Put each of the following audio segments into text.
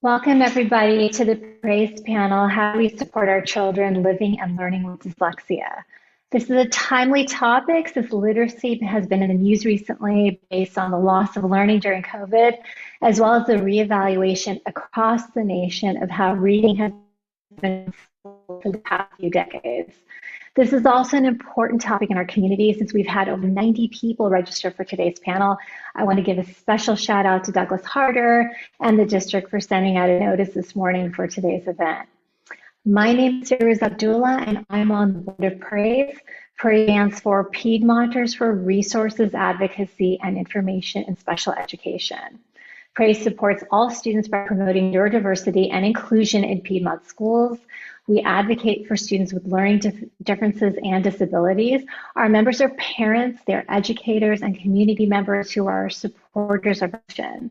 Welcome, everybody, to the Praise panel, How We Support Our Children Living and Learning with Dyslexia. This is a timely topic since literacy has been in the news recently based on the loss of learning during COVID, as well as the reevaluation across the nation of how reading has been for the past few decades. This is also an important topic in our community since we've had over 90 people register for today's panel. I want to give a special shout out to Douglas Harder and the district for sending out a notice this morning for today's event. My name is Firouz Abdullah and I'm on the board of Praise. Praise stands for Piedmonters for Resources, Advocacy, and Information in Special Education. Praise supports all students by promoting neurodiversity and inclusion in Piedmont schools. We advocate for students with learning differences and disabilities. Our members are parents, they're educators, and community members who are supporters of our mission.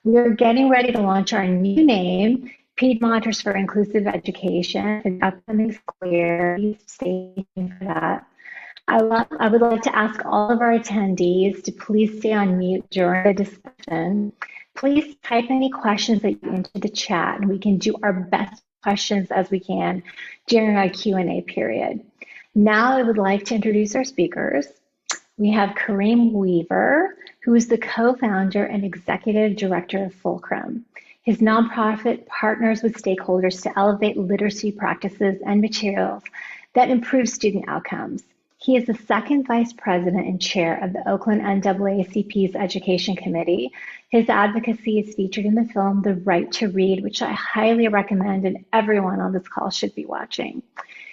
We are getting ready to launch our new name, Piedmonters for Inclusive Education, in the upcoming school year. Stay tuned for that. I would like to ask all of our attendees to please stay on mute during the discussion. Please type any questions that you into the chat, and we can do our best questions as we can during our Q&A period. Now I would like to introduce our speakers. We have Kareem Weaver, who is the co-founder and executive director of Fulcrum. His nonprofit partners with stakeholders to elevate literacy practices and materials that improve student outcomes. He is the second vice president and chair of the Oakland NAACP's Education Committee. His advocacy is featured in the film The Right to Read, which I highly recommend and everyone on this call should be watching.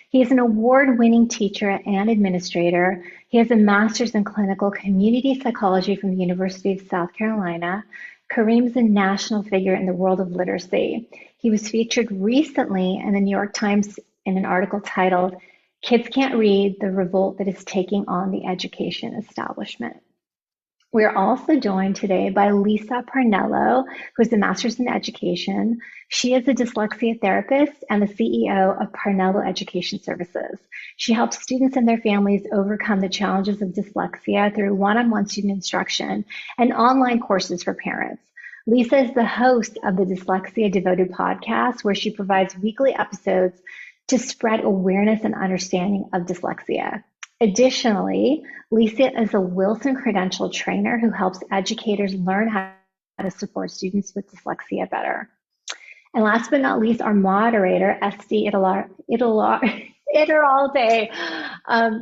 He is an award-winning teacher and administrator. He has a master's in clinical community psychology from the University of South Carolina. Kareem is a national figure in the world of literacy. He was featured recently in the New York Times in an article titled Kids Can't Read, the Revolt That Is Taking on the Education Establishment. We are also joined today by Lisa Parnello, who is a master's in education. She is a dyslexia therapist and the CEO of Parnello Education Services. She helps students and their families overcome the challenges of dyslexia through one-on-one student instruction and online courses for parents. Lisa is the host of the Dyslexia Devoted podcast, where she provides weekly episodes to spread awareness and understanding of dyslexia. Additionally, Lisa is a Wilson credentialed trainer who helps educators learn how to support students with dyslexia better. And last but not least, our moderator, Esti Iturralde,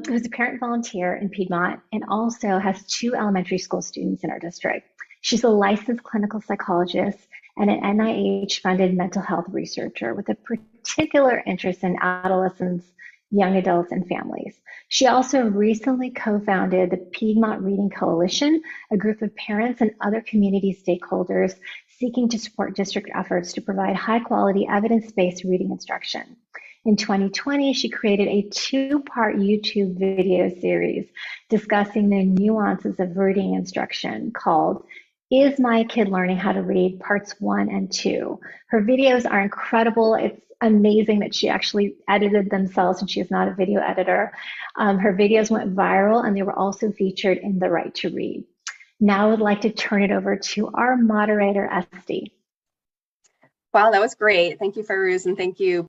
who's a parent volunteer in Piedmont and also has 2 elementary school students in our district. She's a licensed clinical psychologist and an NIH-funded mental health researcher with a particular interest in adolescents, young adults, and families. She also recently co-founded the Piedmont Reading Coalition, a group of parents and other community stakeholders seeking to support district efforts to provide high-quality, evidence-based reading instruction. In 2020, she created a 2-part YouTube video series discussing the nuances of reading instruction called Is My Kid Learning How to Read? Parts 1 and 2. Her videos are incredible. It's amazing that she actually edited themselves and she is not a video editor. Her videos went viral and they were also featured in The Right to Read. Now I would like to turn it over to our moderator, Esti. Wow, that was great. Thank you, Firouz, and thank you,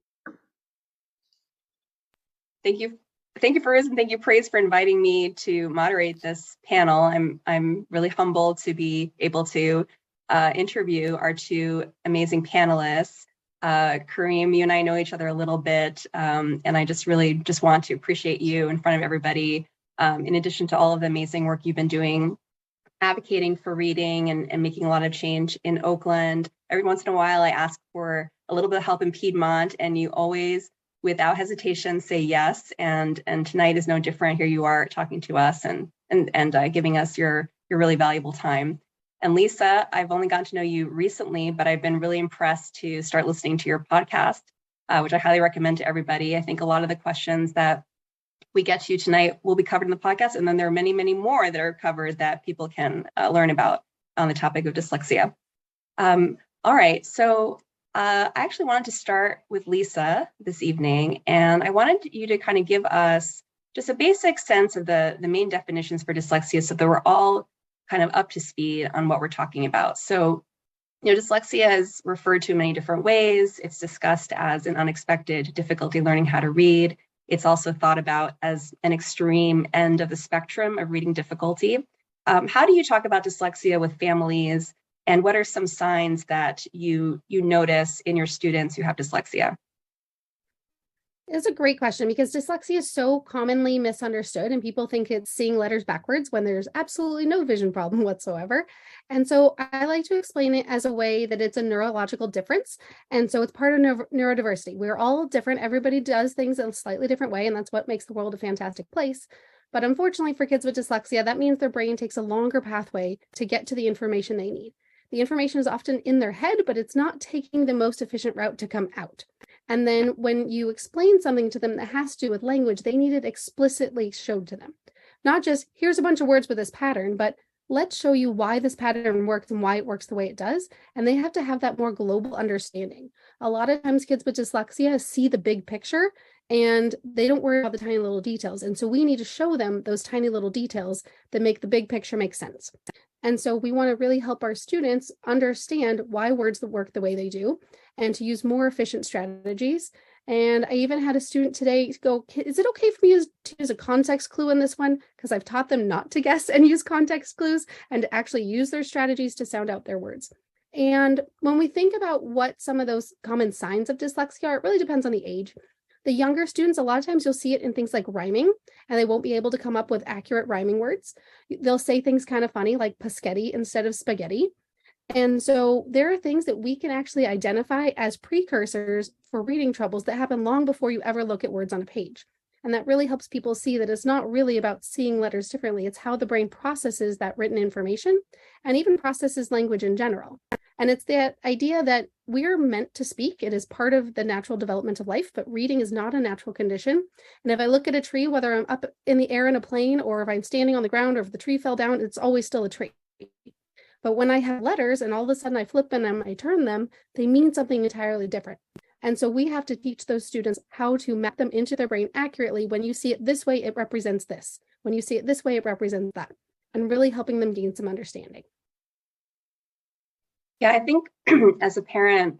Firouz, and thank you, Praise, for inviting me to moderate this panel. I'm really humbled to be able to interview our 2 amazing panelists. Kareem, you and I know each other a little bit, and I just want to appreciate you in front of everybody, in addition to all of the amazing work you've been doing, advocating for reading and making a lot of change in Oakland. Every once in a while, I ask for a little bit of help in Piedmont, and you always, without hesitation, say yes. And tonight is no different. Here you are talking to us and giving us your really valuable time. And Lisa, I've only gotten to know you recently, but I've been really impressed to start listening to your podcast, which I highly recommend to everybody. I think a lot of the questions that we get to tonight will be covered in the podcast. And then there are many, many more that are covered that people can learn about on the topic of dyslexia. All right, so I actually wanted to start with Lisa this evening, and I wanted you to kind of give us just a basic sense of the main definitions for dyslexia so that we're all kind of up to speed on what we're talking about. So Dyslexia is referred to in many different ways. It's discussed as an unexpected difficulty learning how to read. It's also thought about as an extreme end of the spectrum of reading difficulty. How do you talk about dyslexia with families, and what are some signs that you notice in your students who have dyslexia? It's a great question because dyslexia is so commonly misunderstood and people think it's seeing letters backwards when there's absolutely no vision problem whatsoever. And so I like to explain it as a way that it's a neurological difference. And so it's part of neurodiversity. We're all different. Everybody does things in a slightly different way, and that's what makes the world a fantastic place. But unfortunately for kids with dyslexia, that means their brain takes a longer pathway to get to the information they need. The information is often in their head, but it's not taking the most efficient route to come out. And then when you explain something to them that has to do with language, they need it explicitly showed to them. Not just, here's a bunch of words with this pattern, but let's show you why this pattern works and why it works the way it does. And they have to have that more global understanding. A lot of times kids with dyslexia see the big picture and they don't worry about the tiny little details. And so we need to show them those tiny little details that make the big picture make sense. And so we want to really help our students understand why words work the way they do and to use more efficient strategies. And I even had a student today go, is it okay for me to use a context clue in this one? Because I've taught them not to guess and use context clues and to actually use their strategies to sound out their words. And when we think about what some of those common signs of dyslexia are, it really depends on the age. The younger students, a lot of times you'll see it in things like rhyming, and they won't be able to come up with accurate rhyming words. They'll say things kind of funny like paschetti instead of spaghetti. And so there are things that we can actually identify as precursors for reading troubles that happen long before you ever look at words on a page. And that really helps people see that it's not really about seeing letters differently. It's how the brain processes that written information and even processes language in general. And it's that idea that we're meant to speak. It is part of the natural development of life, but reading is not a natural condition. And if I look at a tree, whether I'm up in the air in a plane or if I'm standing on the ground or if the tree fell down, it's always still a tree. But when I have letters and all of a sudden I flip them and I turn them, they mean something entirely different. And so we have to teach those students how to map them into their brain accurately. When you see it this way, it represents this. When you see it this way, it represents that. And really helping them gain some understanding. Yeah, I think as a parent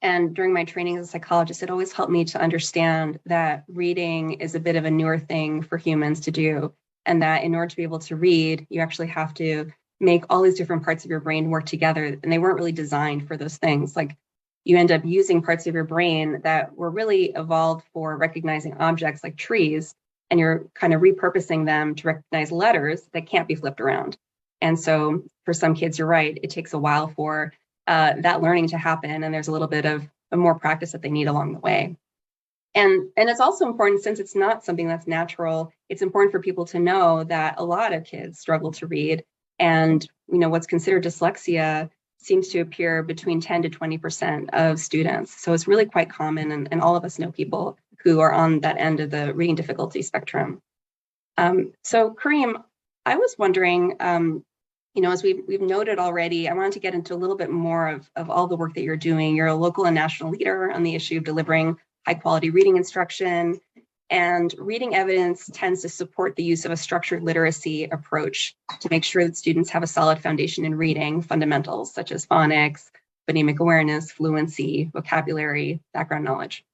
and during my training as a psychologist, it always helped me to understand that reading is a bit of a newer thing for humans to do. And that in order to be able to read, you actually have to make all these different parts of your brain work together. And they weren't really designed for those things. Like you end up using parts of your brain that were really evolved for recognizing objects like trees, and you're kind of repurposing them to recognize letters that can't be flipped around. And so for some kids, you're right, it takes a while for that learning to happen. And there's a little bit of more practice that they need along the way. And it's also important, since it's not something that's natural, it's important for people to know that a lot of kids struggle to read. And what's considered dyslexia seems to appear between 10 to 20% of students. So it's really quite common. And all of us know people who are on that end of the reading difficulty spectrum. So Kareem, I was wondering, as we've noted already, I wanted to get into a little bit more of all the work that you're doing. You're a local and national leader on the issue of delivering high quality reading instruction, and reading evidence tends to support the use of a structured literacy approach to make sure that students have a solid foundation in reading fundamentals such as phonics, phonemic awareness, fluency, vocabulary, background knowledge.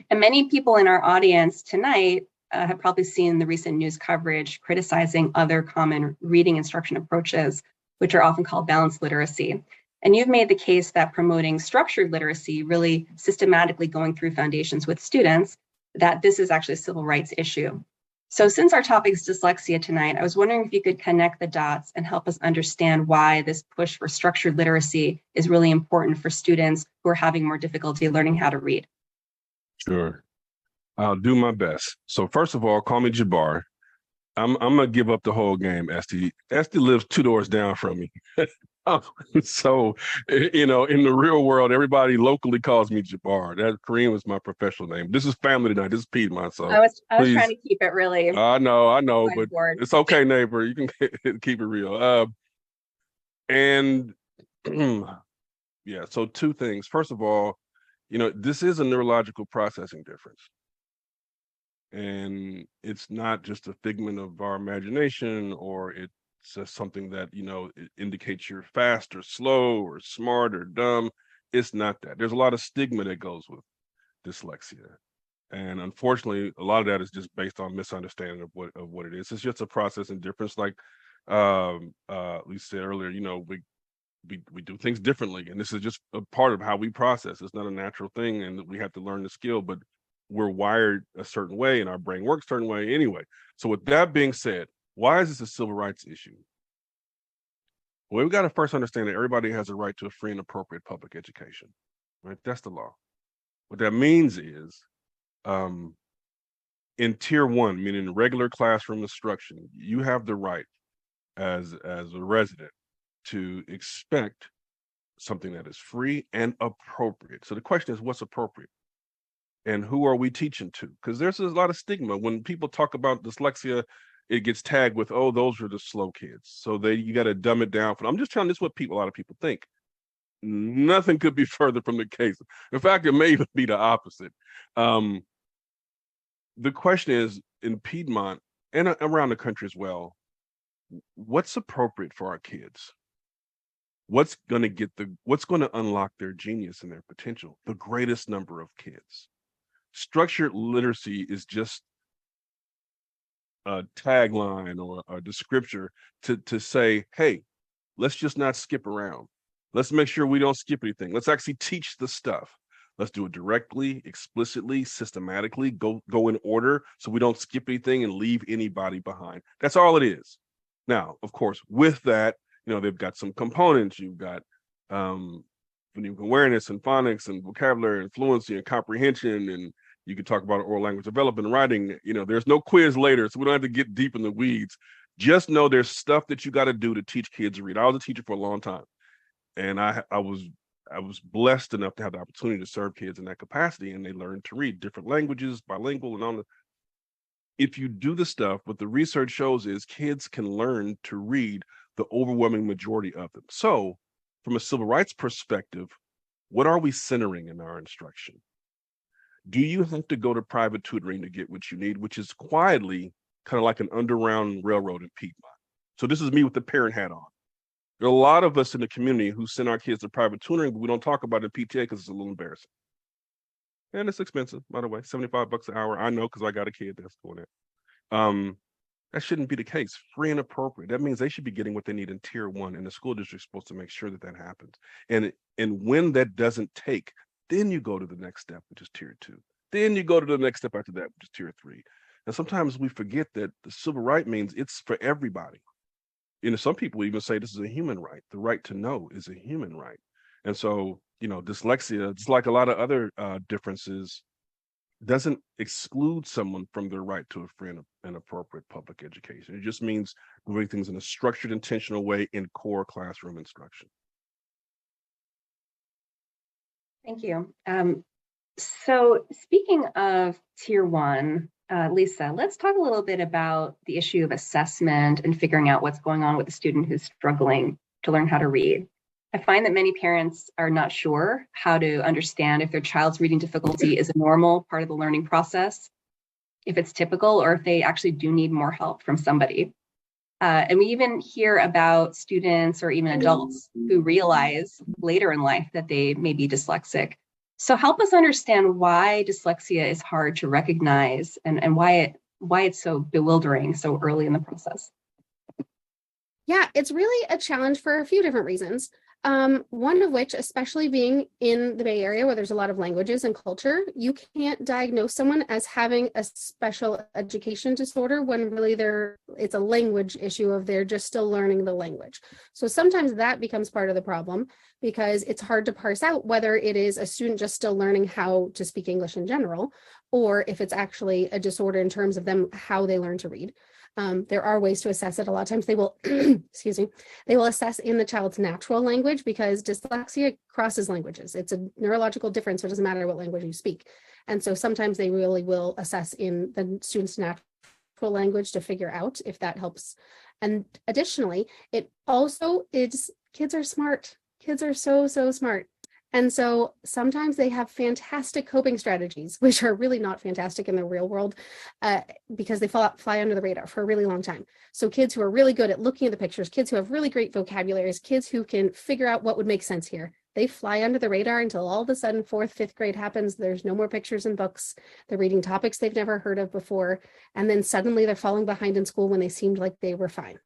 And many people in our audience tonight have probably seen the recent news coverage criticizing other common reading instruction approaches, which are often called balanced literacy. And you've made the case that promoting structured literacy, really systematically going through foundations with students, that this is actually a civil rights issue. So since our topic is dyslexia tonight, I was wondering if you could connect the dots and help us understand why this push for structured literacy is really important for students who are having more difficulty learning how to read. Sure. I'll do my best. So first of all, call me Jabbar. I'm gonna give up the whole game, Esty. Esty lives 2 doors down from me. So, in the real world, everybody locally calls me Jabbar. That Kareem is my professional name. This is family tonight. This is Piedmont. So I was trying to keep it really. I know, but it's okay, neighbor. You can keep it real. And yeah, so 2 things. First of all, this is a neurological processing difference. And it's not just a figment of our imagination, or it's as something that, it indicates you're fast or slow or smart or dumb. It's not that. There's a lot of stigma that goes with dyslexia. And unfortunately, a lot of that is just based on misunderstanding of what it is. It's just a processing difference. Like we said earlier, we do things differently, and this is just a part of how we process. It's not a natural thing, and we have to learn the skill, but we're wired a certain way and our brain works a certain way anyway. So with that being said, why is this a civil rights issue? Well, we've got to first understand that everybody has a right to a free and appropriate public education, right? That's the law. What that means is, in tier one, meaning regular classroom instruction, you have the right as a resident to expect something that is free and appropriate. So the question is, what's appropriate? And who are we teaching to? Because there's a lot of stigma. When people talk about dyslexia, it gets tagged with, oh, those are the slow kids. So you got to dumb it down. I'm just telling you, this is what a lot of people think. Nothing could be further from the case. In fact, it may even be the opposite. The question is, in Piedmont and around the country as well, what's appropriate for our kids? What's going to unlock their genius and their potential? The greatest number of kids. Structured literacy is just a tagline or a descriptor to say, hey, let's just not skip around. Let's make sure we don't skip anything. Let's actually teach the stuff. Let's do it directly, explicitly, systematically, go in order so we don't skip anything and leave anybody behind. That's all it is. Now, of course, with that, they've got some components. You've got awareness and phonics and vocabulary and fluency and comprehension, and you can talk about oral language development and writing. There's no quiz later, so we don't have to get deep in the weeds. Just know there's stuff that you got to do to teach kids to read. I was a teacher for a long time, and I was blessed enough to have the opportunity to serve kids in that capacity, and they learned to read different languages, bilingual, and on the. If you do the stuff, what the research shows is kids can learn to read, the overwhelming majority of them. So, from a civil rights perspective, what are we centering in our instruction? Do you have to go to private tutoring to get what you need, which is quietly kind of like an underground railroad in Piedmont? So this is me with the parent hat on. There are a lot of us in the community who send our kids to private tutoring, but we don't talk about it in PTA because it's a little embarrassing. And it's expensive, by the way, $75 an hour. I know because I got a kid that's doing it. That shouldn't be the case. Free and appropriate. That means they should be getting what they need in tier one, and the school district's supposed to make sure that happens. And when that doesn't take, then you go to the next step, which is tier two. Then you go to the next step after that, which is tier three. And sometimes we forget that the civil right means it's for everybody. Some people even say this is a human right. The right to know is a human right. And so, dyslexia, it's like a lot of other differences, doesn't exclude someone from their right to a free and appropriate public education. It just means doing things in a structured, intentional way in core classroom instruction. Thank you. So speaking of tier one, Lisa, let's talk a little bit about the issue of assessment and figuring out what's going on with a student who's struggling to learn how to read. I find that many parents are not sure how to understand if their child's reading difficulty is a normal part of the learning process, if it's typical, or if they actually do need more help from somebody. And we even hear about students or even adults who realize later in life that they may be dyslexic. So help us understand why dyslexia is hard to recognize and why it's so bewildering so early in the process. Yeah, it's really a challenge for a few different reasons. One of which, especially being in the Bay Area where there's a lot of languages and culture, you can't diagnose someone as having a special education disorder when really it's a language issue of they're just still learning the language. So sometimes that becomes part of the problem because it's hard to parse out whether it is a student just still learning how to speak English in general, or if it's actually a disorder in terms of them, how they learn to read. There are ways to assess it. A lot of times they will, excuse me, they will assess in the child's natural language because dyslexia crosses languages. It's a neurological difference, so it doesn't matter what language you speak. And so sometimes they really will assess in the student's natural language to figure out if that helps. And additionally, it also is, kids are smart. Kids are so smart. And so sometimes they have fantastic coping strategies, which are really not fantastic in the real world because they fly under the radar for a really long time. So kids who are really good at looking at the pictures, kids who have really great vocabularies, kids who can figure out what would make sense here, they fly under the radar until all of a sudden 4th, 5th grade happens. There's no more pictures and books. They're reading topics they've never heard of before. And then suddenly they're falling behind in school when they seemed like they were fine.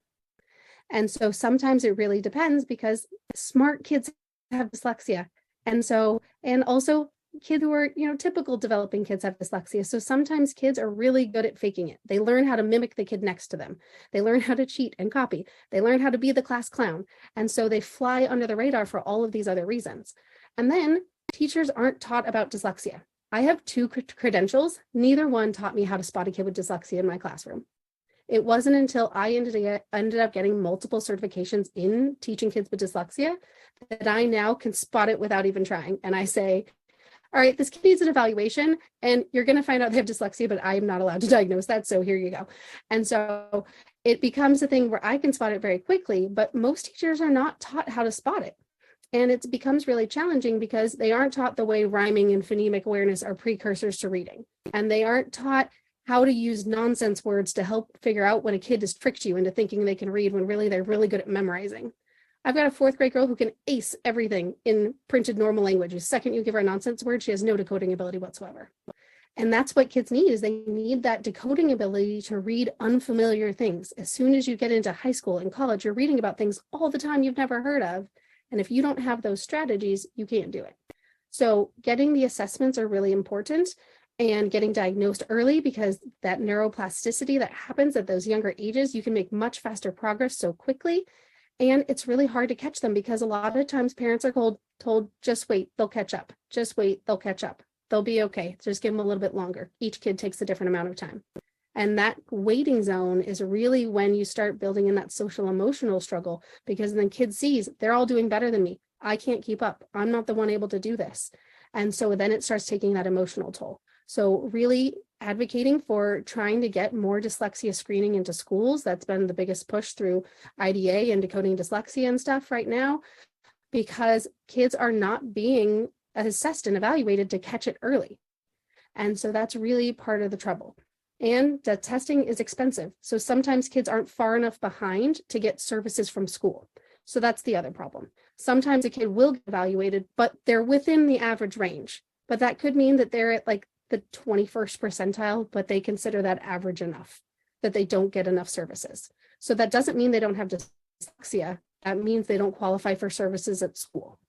And so sometimes it really depends because smart kids have dyslexia. And also kids who are, typical developing kids have dyslexia. So sometimes kids are really good at faking it. They learn how to mimic the kid next to them. They learn how to cheat and copy. They learn how to be the class clown. And so they fly under the radar for all of these other reasons. And then teachers aren't taught about dyslexia. I have 2 credentials. Neither one taught me how to spot a kid with dyslexia in my classroom. It wasn't until I ended up getting multiple certifications in teaching kids with dyslexia that I now can spot it without even trying. And I say, all right, this kid needs an evaluation and you're going to find out they have dyslexia, but I am not allowed to diagnose that. So here you go. And so it becomes a thing where I can spot it very quickly, but most teachers are not taught how to spot it. And it becomes really challenging because they aren't taught the way rhyming and phonemic awareness are precursors to reading. And they aren't taught how to use nonsense words to help figure out when a kid has tricked you into thinking they can read when really they're really good at memorizing. I've got a 4th grade girl who can ace everything in printed normal language. The second you give her a nonsense word, she has no decoding ability whatsoever. And that's what kids need, is they need that decoding ability to read unfamiliar things. As soon as you get into high school and college, you're reading about things all the time you've never heard of. And if you don't have those strategies, you can't do it. So getting the assessments are really important, and getting diagnosed early, because that neuroplasticity that happens at those younger ages, you can make much faster progress so quickly. And it's really hard to catch them because a lot of times parents are told, just wait, they'll catch up. Just wait, they'll catch up. They'll be okay. Just give them a little bit longer. Each kid takes a different amount of time. And that waiting zone is really when you start building in that social emotional struggle, because then kid sees they're all doing better than me. I can't keep up. I'm not the one able to do this. And so then it starts taking that emotional toll. So really advocating for trying to get more dyslexia screening into schools. That's been the biggest push through IDA and decoding dyslexia and stuff right now, because kids are not being assessed and evaluated to catch it early. And so that's really part of the trouble. And the testing is expensive. So sometimes kids aren't far enough behind to get services from school. So that's the other problem. Sometimes a kid will get evaluated, but they're within the average range. But that could mean that they're at like the 21st percentile, but they consider that average enough that they don't get enough services. So that doesn't mean they don't have dyslexia. That means they don't qualify for services at school.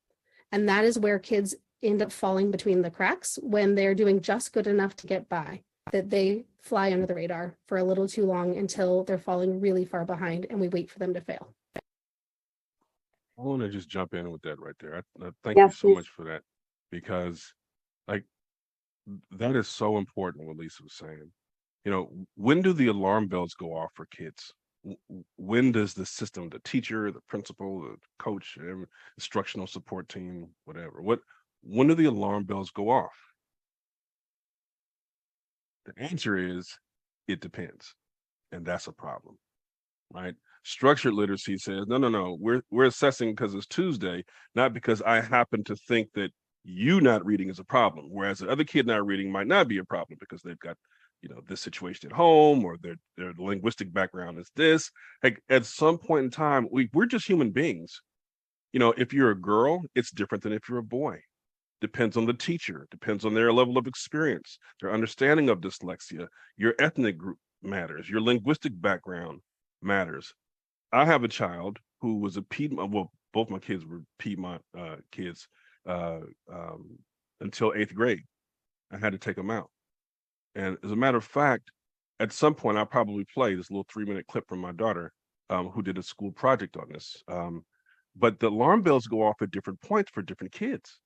And that is where kids end up falling between the cracks when they're doing just good enough to get by, that they fly under the radar for a little too long until they're falling really far behind and we wait for them to fail. I want to just jump in with that right there. I thank you so much for that, because that is so important what Lisa was saying. When do the alarm bells go off for kids? When does the system, the teacher, the principal, the coach, instructional support team, whatever, when do the alarm bells go off? The answer is, it depends. And that's a problem, right? Structured literacy says, no, we're assessing because it's Tuesday, not because I happen to think that you not reading is a problem, whereas the other kid not reading might not be a problem because they've got this situation at home, or their linguistic background is this. Like, at some point in time, we're just human beings. If you're a girl, it's different than if you're a boy. Depends on the teacher, depends on their level of experience, their understanding of dyslexia. Your ethnic group matters, your linguistic background matters. I have a child who was a Piedmont, well, both my kids were Piedmont kids, until 8th grade. I had to take them out. And as a matter of fact, at some point, I'll probably play this little 3-minute clip from my daughter, who did a school project on this. But the alarm bells go off at different points for different kids.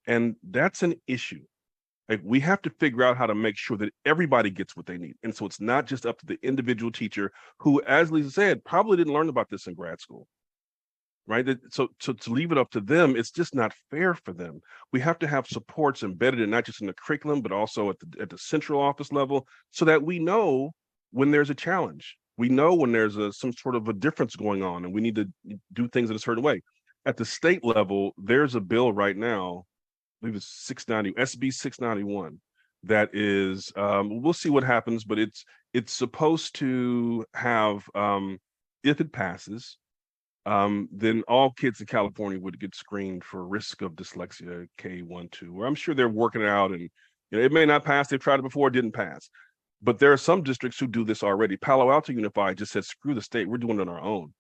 And that's an issue. Like, we have to figure out how to make sure that everybody gets what they need. And so it's not just up to the individual teacher who, as Lisa said, probably didn't learn about this in grad school. Right. So to leave it up to them, it's just not fair for them. We have to have supports embedded in, not just in the curriculum, but also at the central office level, so that we know when there's a challenge. We know when there's some sort of a difference going on and we need to do things in a certain way. At the state level, there's a bill right now believe it's 690, SB 691. That is, we'll see what happens, but it's supposed to have, if it passes, then all kids in California would get screened for risk of dyslexia K1, 2, where I'm sure they're working it out, and it may not pass. They've tried it before, it didn't pass. But there are some districts who do this already. Palo Alto Unified just said, screw the state, we're doing it on our own.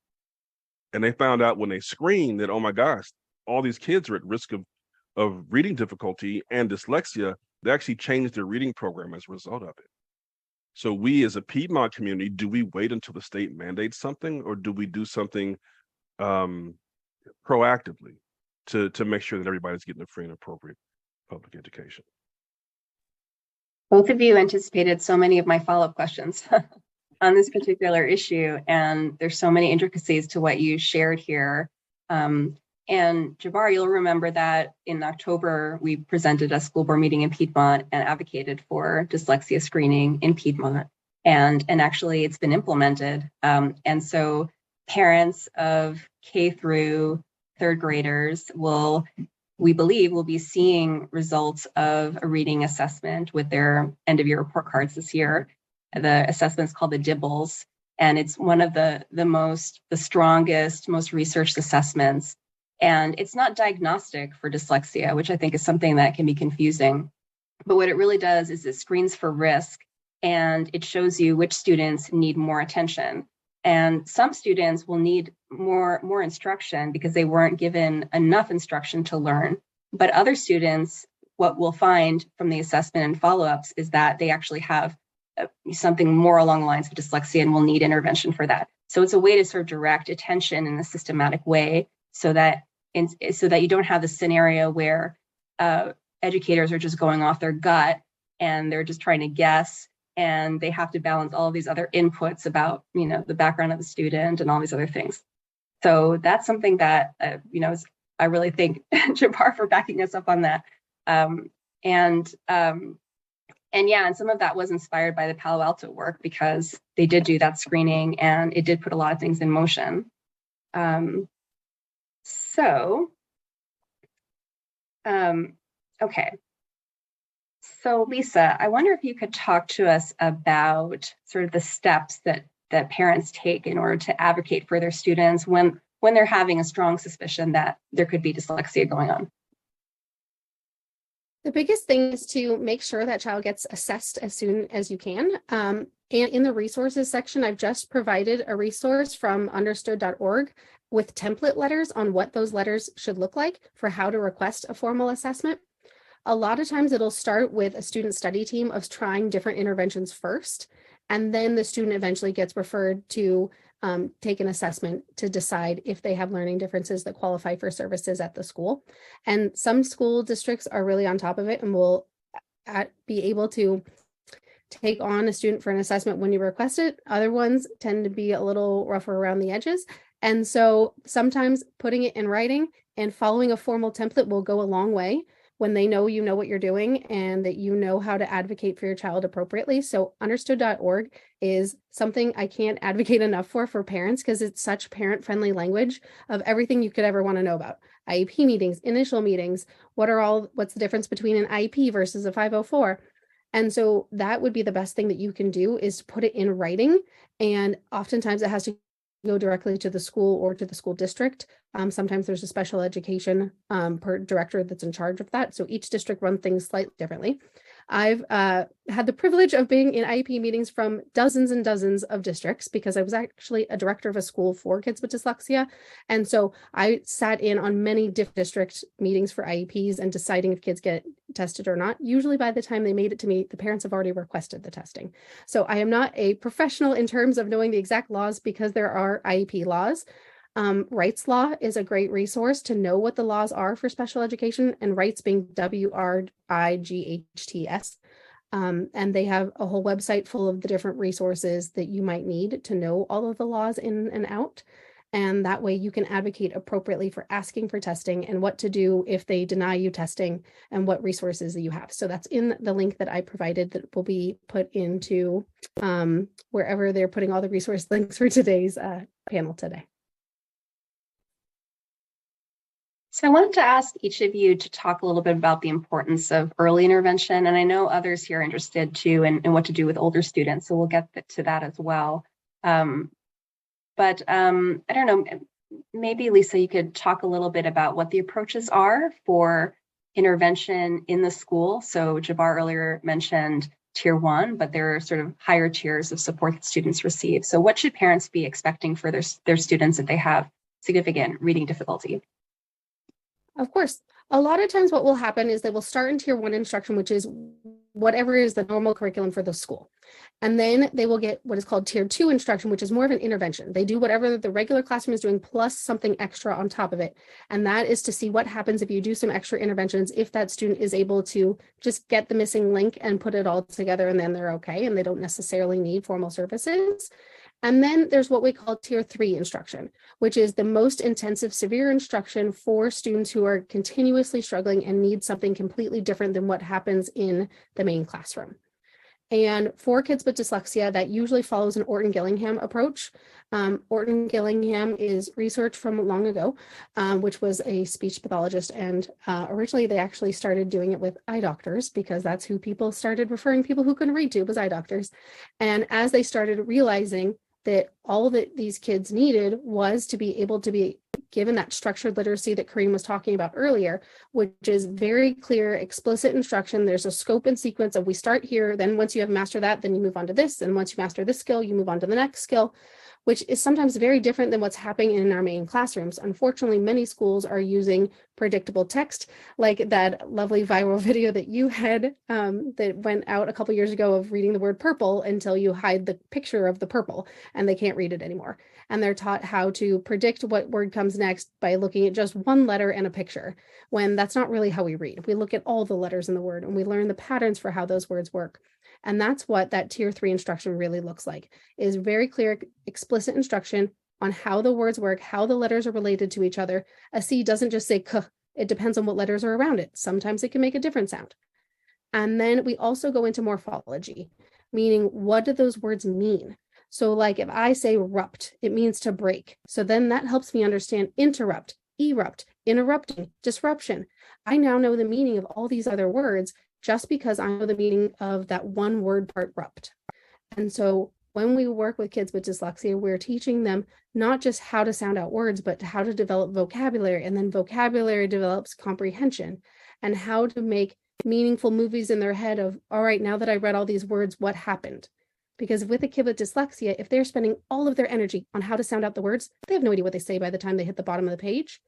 And they found out when they screened that, oh my gosh, all these kids are at risk of reading difficulty and dyslexia. They actually changed their reading program as a result of it. So we as a Piedmont community, do we wait until the state mandates something, or do we do something proactively to make sure that everybody's getting a free and appropriate public education? Both of you anticipated so many of my follow-up questions on this particular issue, and there's so many intricacies to what you shared here. And Jabbar, you'll remember that in October, we presented a school board meeting in Piedmont and advocated for dyslexia screening in Piedmont. And actually it's been implemented. And so parents of K through third graders we believe will be seeing results of a reading assessment with their end of year report cards this year. The assessment is called the DIBBLES, and it's one of the strongest, most researched assessments. And it's not diagnostic for dyslexia, which I think is something that can be confusing. But what it really does is it screens for risk, and it shows you which students need more attention. And some students will need more instruction because they weren't given enough instruction to learn. But other students, what we'll find from the assessment and follow-ups is that they actually have something more along the lines of dyslexia and will need intervention for that. So it's a way to sort of direct attention in a systematic way so that you don't have the scenario where educators are just going off their gut and they're just trying to guess, and they have to balance all of these other inputs about, the background of the student and all these other things. So that's something that, I really thank Jabbar for backing us up on that. And some of that was inspired by the Palo Alto work because they did do that screening and it did put a lot of things in motion. Okay. So Lisa, I wonder if you could talk to us about sort of the steps that parents take in order to advocate for their students when they're having a strong suspicion that there could be dyslexia going on. The biggest thing is to make sure that child gets assessed as soon as you can. And in the resources section, I've just provided a resource from understood.org with template letters on what those letters should look like for how to request a formal assessment. A lot of times it'll start with a student study team of trying different interventions first, and then the student eventually gets referred to take an assessment to decide if they have learning differences that qualify for services at the school. And some school districts are really on top of it and will be able to take on a student for an assessment when you request it. Other ones tend to be a little rougher around the edges. And so sometimes putting it in writing and following a formal template will go a long way when they know you know what you're doing and that you know how to advocate for your child appropriately. So understood.org is something I can't advocate enough for parents because it's such parent-friendly language of everything you could ever want to know about. IEP meetings, initial meetings, what's the difference between an IEP versus a 504? And so that would be the best thing that you can do is to put it in writing. And oftentimes it has to go directly to the school or to the school district. Sometimes there's a special education per director that's in charge of that. So each district runs things slightly differently. I've had the privilege of being in IEP meetings from dozens and dozens of districts because I was actually a director of a school for kids with dyslexia. And so I sat in on many different district meetings for IEPs and deciding if kids get tested or not. Usually by the time they made it to me, the parents have already requested the testing. So I am not a professional in terms of knowing the exact laws because there are IEP laws. Rights Law is a great resource to know what the laws are for special education, and rights being WRIGHTS. And they have a whole website full of the different resources that you might need to know all of the laws in and out. And that way you can advocate appropriately for asking for testing and what to do if they deny you testing and what resources that you have. So that's in the link that I provided that will be put into wherever they're putting all the resource links for today's panel today. So I wanted to ask each of you to talk a little bit about the importance of early intervention. And I know others here are interested too in what to do with older students. So we'll get to that as well. But I don't know, maybe Lisa, you could talk a little bit about what the approaches are for intervention in the school. So Jabbar earlier mentioned tier 1, but there are sort of higher tiers of support that students receive. So what should parents be expecting for their students if they have significant reading difficulty? Of course. A lot of times what will happen is they will start in tier 1 instruction, which is whatever is the normal curriculum for the school. And then they will get what is called tier 2 instruction, which is more of an intervention. They do whatever the regular classroom is doing plus something extra on top of it. And that is to see what happens if you do some extra interventions, if that student is able to just get the missing link and put it all together, and then they're okay and they don't necessarily need formal services. And then there's what we call tier 3 instruction, which is the most intensive, severe instruction for students who are continuously struggling and need something completely different than what happens in the main classroom. And for kids with dyslexia, that usually follows an Orton-Gillingham approach. Orton-Gillingham is research from long ago, which was a speech pathologist. And originally they actually started doing it with eye doctors because that's who people started referring people who couldn't read to was eye doctors. And as they started realizing that all that these kids needed was to be able to be given that structured literacy that Kareem was talking about earlier, which is very clear, explicit instruction. There's a scope and sequence of we start here, then once you have mastered that, then you move on to this, and once you master this skill, you move on to the next skill, which is sometimes very different than what's happening in our main classrooms. Unfortunately, many schools are using predictable text, like that lovely viral video that you had that went out a couple years ago of reading the word purple until you hide the picture of the purple and they can't read it anymore. And they're taught how to predict what word comes next by looking at just one letter and a picture, when that's not really how we read. We look at all the letters in the word and we learn the patterns for how those words work. And that's what that tier 3 instruction really looks like, is very clear, explicit instruction on how the words work, how the letters are related to each other. A C doesn't just say k, it depends on what letters are around it. Sometimes it can make a different sound. And then we also go into morphology, meaning what do those words mean? So like if I say rupt, it means to break. So then that helps me understand interrupt, erupt, interrupting, disruption. I now know the meaning of all these other words just because I know the meaning of that one word part rupt. And so when we work with kids with dyslexia, we're teaching them not just how to sound out words, but how to develop vocabulary. And then vocabulary develops comprehension and how to make meaningful movies in their head of, all right, now that I read all these words, what happened? Because with a kid with dyslexia, if they're spending all of their energy on how to sound out the words, they have no idea what they say by the time they hit the bottom of the page.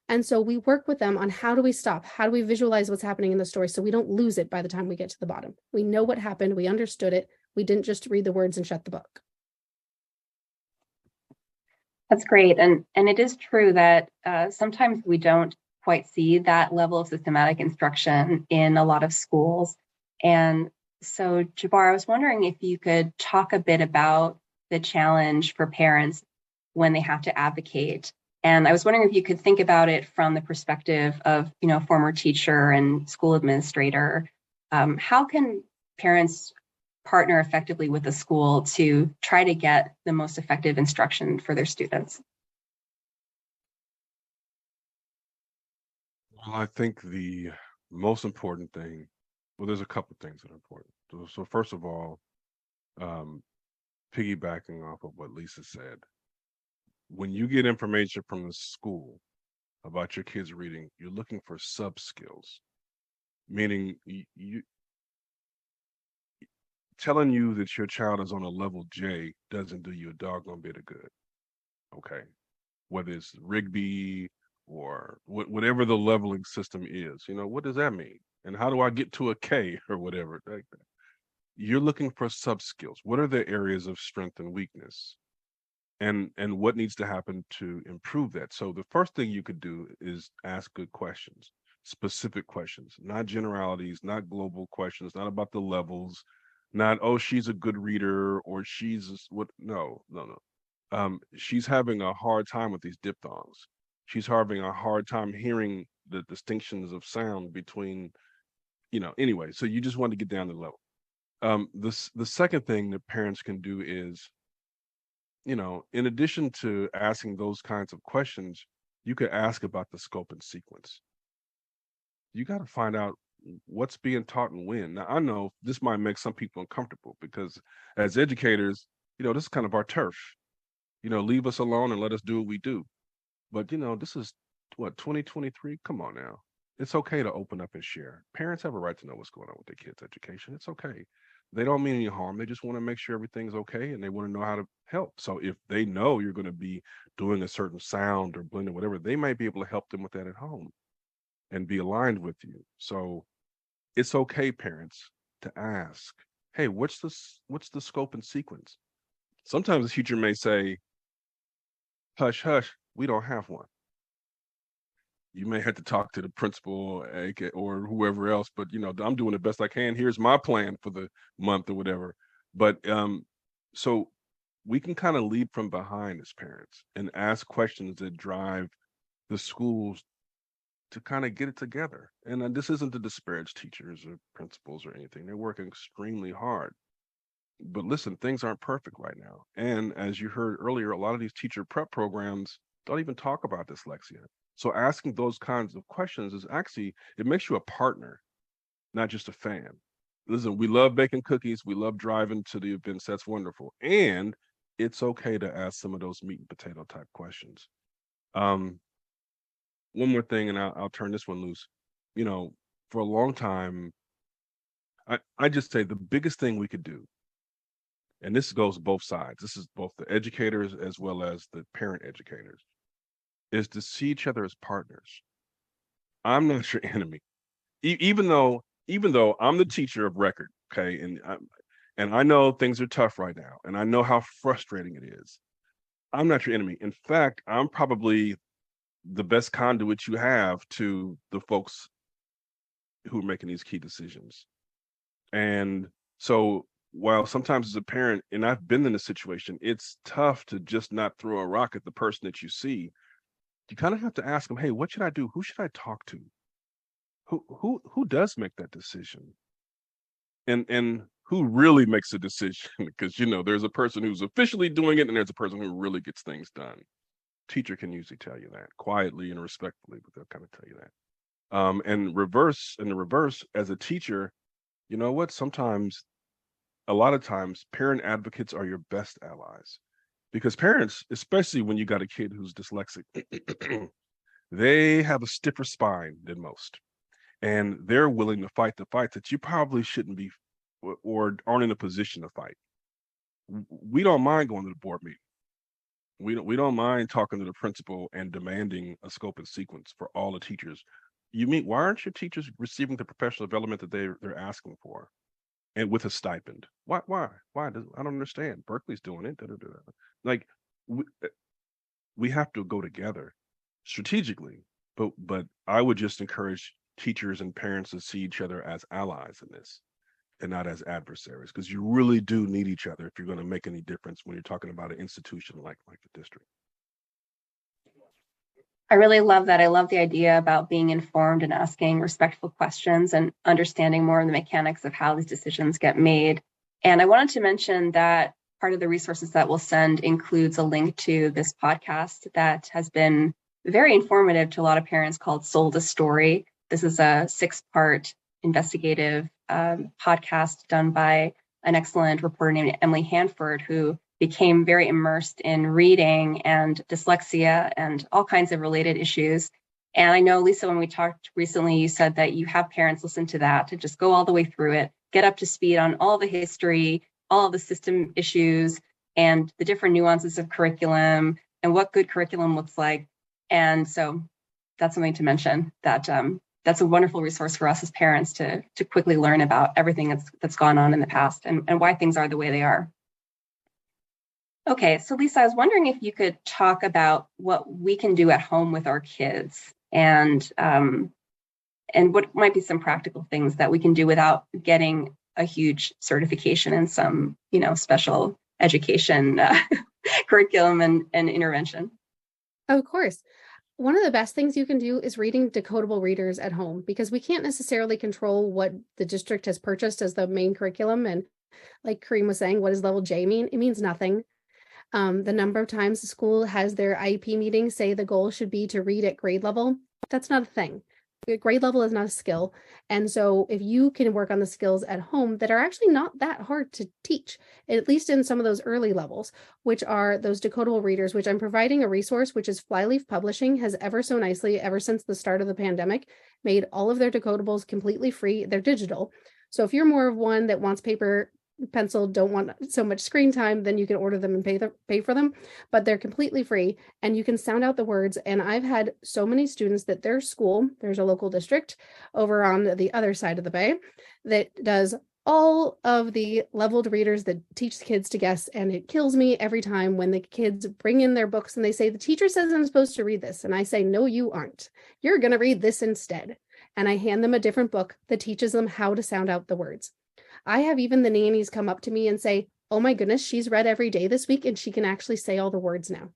And so we work with them on how do we stop? How do we visualize what's happening in the story so we don't lose it by the time we get to the bottom? We know what happened. We understood it. We didn't just read the words and shut the book. That's great. And it is true that sometimes we don't quite see that level of systematic instruction in a lot of schools. And so, Jabbar, I was wondering if you could talk a bit about the challenge for parents when they have to advocate. And I was wondering if you could think about it from the perspective of, former teacher and school administrator. How can parents partner effectively with the school to try to get the most effective instruction for their students? Well, I think the most important thing, well, there's a couple things that are important. So first of all, piggybacking off of what Lisa said, when you get information from the school about your kids reading, you're looking for sub skills, meaning you telling you that your child is on a level J doesn't do you a doggone bit of good. Okay, whether it's Rigby or whatever the leveling system is, what does that mean? And how do I get to a K or whatever? You're looking for sub skills. What are their areas of strength and weakness? And what needs to happen to improve that? So the first thing you could do is ask good questions, specific questions, not generalities, not global questions, not about the levels, not, oh, she's a good reader or she's what. No. She's having a hard time with these diphthongs. She's having a hard time hearing the distinctions of sound between, anyway. So you just want to get down to the level. The second thing that parents can do is, in addition to asking those kinds of questions, you could ask about the scope and sequence. You got to find out what's being taught and when. Now, I know this might make some people uncomfortable because as educators, this is kind of our turf. Leave us alone and let us do what we do. But, this is what, 2023? Come on now. It's okay to open up and share. Parents have a right to know what's going on with their kids' education. It's okay. They don't mean any harm. They just want to make sure everything's okay and they want to know how to help. So if they know you're going to be doing a certain sound or blend or whatever, they might be able to help them with that at home and be aligned with you. So it's okay, parents, to ask, hey, what's the scope and sequence? Sometimes the teacher may say, hush, hush, we don't have one. You may have to talk to the principal or whoever else, but I'm doing the best I can. Here's my plan for the month or whatever. But so we can kind of lead from behind as parents and ask questions that drive the schools to kind of get it together. And this isn't to disparage teachers or principals or anything. They're working extremely hard. But listen, things aren't perfect right now. And as you heard earlier, a lot of these teacher prep programs don't even talk about dyslexia. So asking those kinds of questions is actually, it makes you a partner, not just a fan. Listen, we love baking cookies. We love driving to the events. That's wonderful. And it's okay to ask some of those meat and potato type questions. One more thing, and I'll turn this one loose. For a long time, I just say the biggest thing we could do, and this goes both sides. This is both the educators as well as the parent educators, is to see each other as partners. I'm not your enemy, even though I'm the teacher of record. Okay, and I know things are tough right now, and I know how frustrating it is. I'm not your enemy. In fact, I'm probably the best conduit you have to the folks who are making these key decisions. And so while sometimes as a parent, and I've been in a situation, it's tough to just not throw a rock at the person that you see. You kind of have to ask them, hey, what should I do? Who should I talk to? Who does make that decision? And who really makes a decision? Because there's a person who's officially doing it and there's a person who really gets things done. Teacher can usually tell you that quietly and respectfully, but they'll kind of tell you that. And in the reverse, as a teacher, you know what? A lot of times, parent advocates are your best allies, because parents, especially when you got a kid who's dyslexic, they have a stiffer spine than most, and they're willing to fight the fight that you probably shouldn't be or aren't in a position to fight. We don't mind going to the board meeting. We don't mind talking to the principal and demanding a scope and sequence for all the teachers. Why aren't your teachers receiving the professional development that they're asking for, and with a stipend? Why? I don't understand. Berkeley's doing it. Like we have to go together strategically. But I would just encourage teachers and parents to see each other as allies in this, and not as adversaries, because you really do need each other if you're going to make any difference when you're talking about an institution like the district. I really love that. I love the idea about being informed and asking respectful questions and understanding more of the mechanics of how these decisions get made. And I wanted to mention that part of the resources that we'll send includes a link to this podcast that has been very informative to a lot of parents, called Sold a Story. This is a 6-part investigative podcast done by an excellent reporter named Emily Hanford, who became very immersed in reading and dyslexia and all kinds of related issues. And I know, Lisa, when we talked recently, you said that you have parents listen to that to just go all the way through it, get up to speed on all the history, all the system issues, and the different nuances of curriculum and what good curriculum looks like. And so that's something to mention, that that's a wonderful resource for us as parents to quickly learn about everything that's gone on in the past and why things are the way they are. Okay, so Lisa, I was wondering if you could talk about what we can do at home with our kids, and what might be some practical things that we can do without getting a huge certification in some, special education curriculum and intervention. Of course. One of the best things you can do is reading decodable readers at home, because we can't necessarily control what the district has purchased as the main curriculum. And like Kareem was saying, what does level J mean? It means nothing. The number of times the school has their IEP meeting say the goal should be to read at grade level, that's not a thing. Grade level is not a skill. And so if you can work on the skills at home that are actually not that hard to teach, at least in some of those early levels, which are those decodable readers, which I'm providing a resource, which is Flyleaf Publishing has ever so nicely, ever since the start of the pandemic, made all of their decodables completely free. They're digital. So if you're more of one that wants paper, pencil, don't want so much screen time, then you can order them and pay for them, but they're completely free and you can sound out the words. And I've had so many students that their school, there's a local district over on the other side of the bay that does all of the leveled readers that teach the kids to guess. And it kills me every time when the kids bring in their books and they say, the teacher says I'm supposed to read this. And I say, no, you aren't. You're going to read this instead. And I hand them a different book that teaches them how to sound out the words. I have even the nannies come up to me and say, oh my goodness, she's read every day this week and she can actually say all the words now.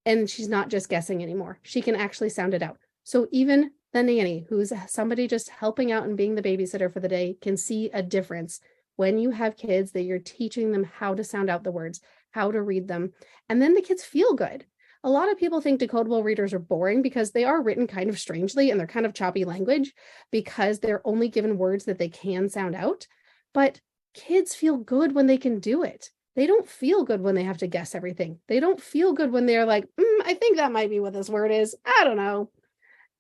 And she's not just guessing anymore. She can actually sound it out. So even the nanny, who's somebody just helping out and being the babysitter for the day, can see a difference when you have kids that you're teaching them how to sound out the words, how to read them. And then the kids feel good. A lot of people think decodable readers are boring because they are written kind of strangely and they're kind of choppy language because they're only given words that they can sound out. But kids feel good when they can do it. They don't feel good when they have to guess everything. They don't feel good when they're like, I think that might be what this word is. I don't know.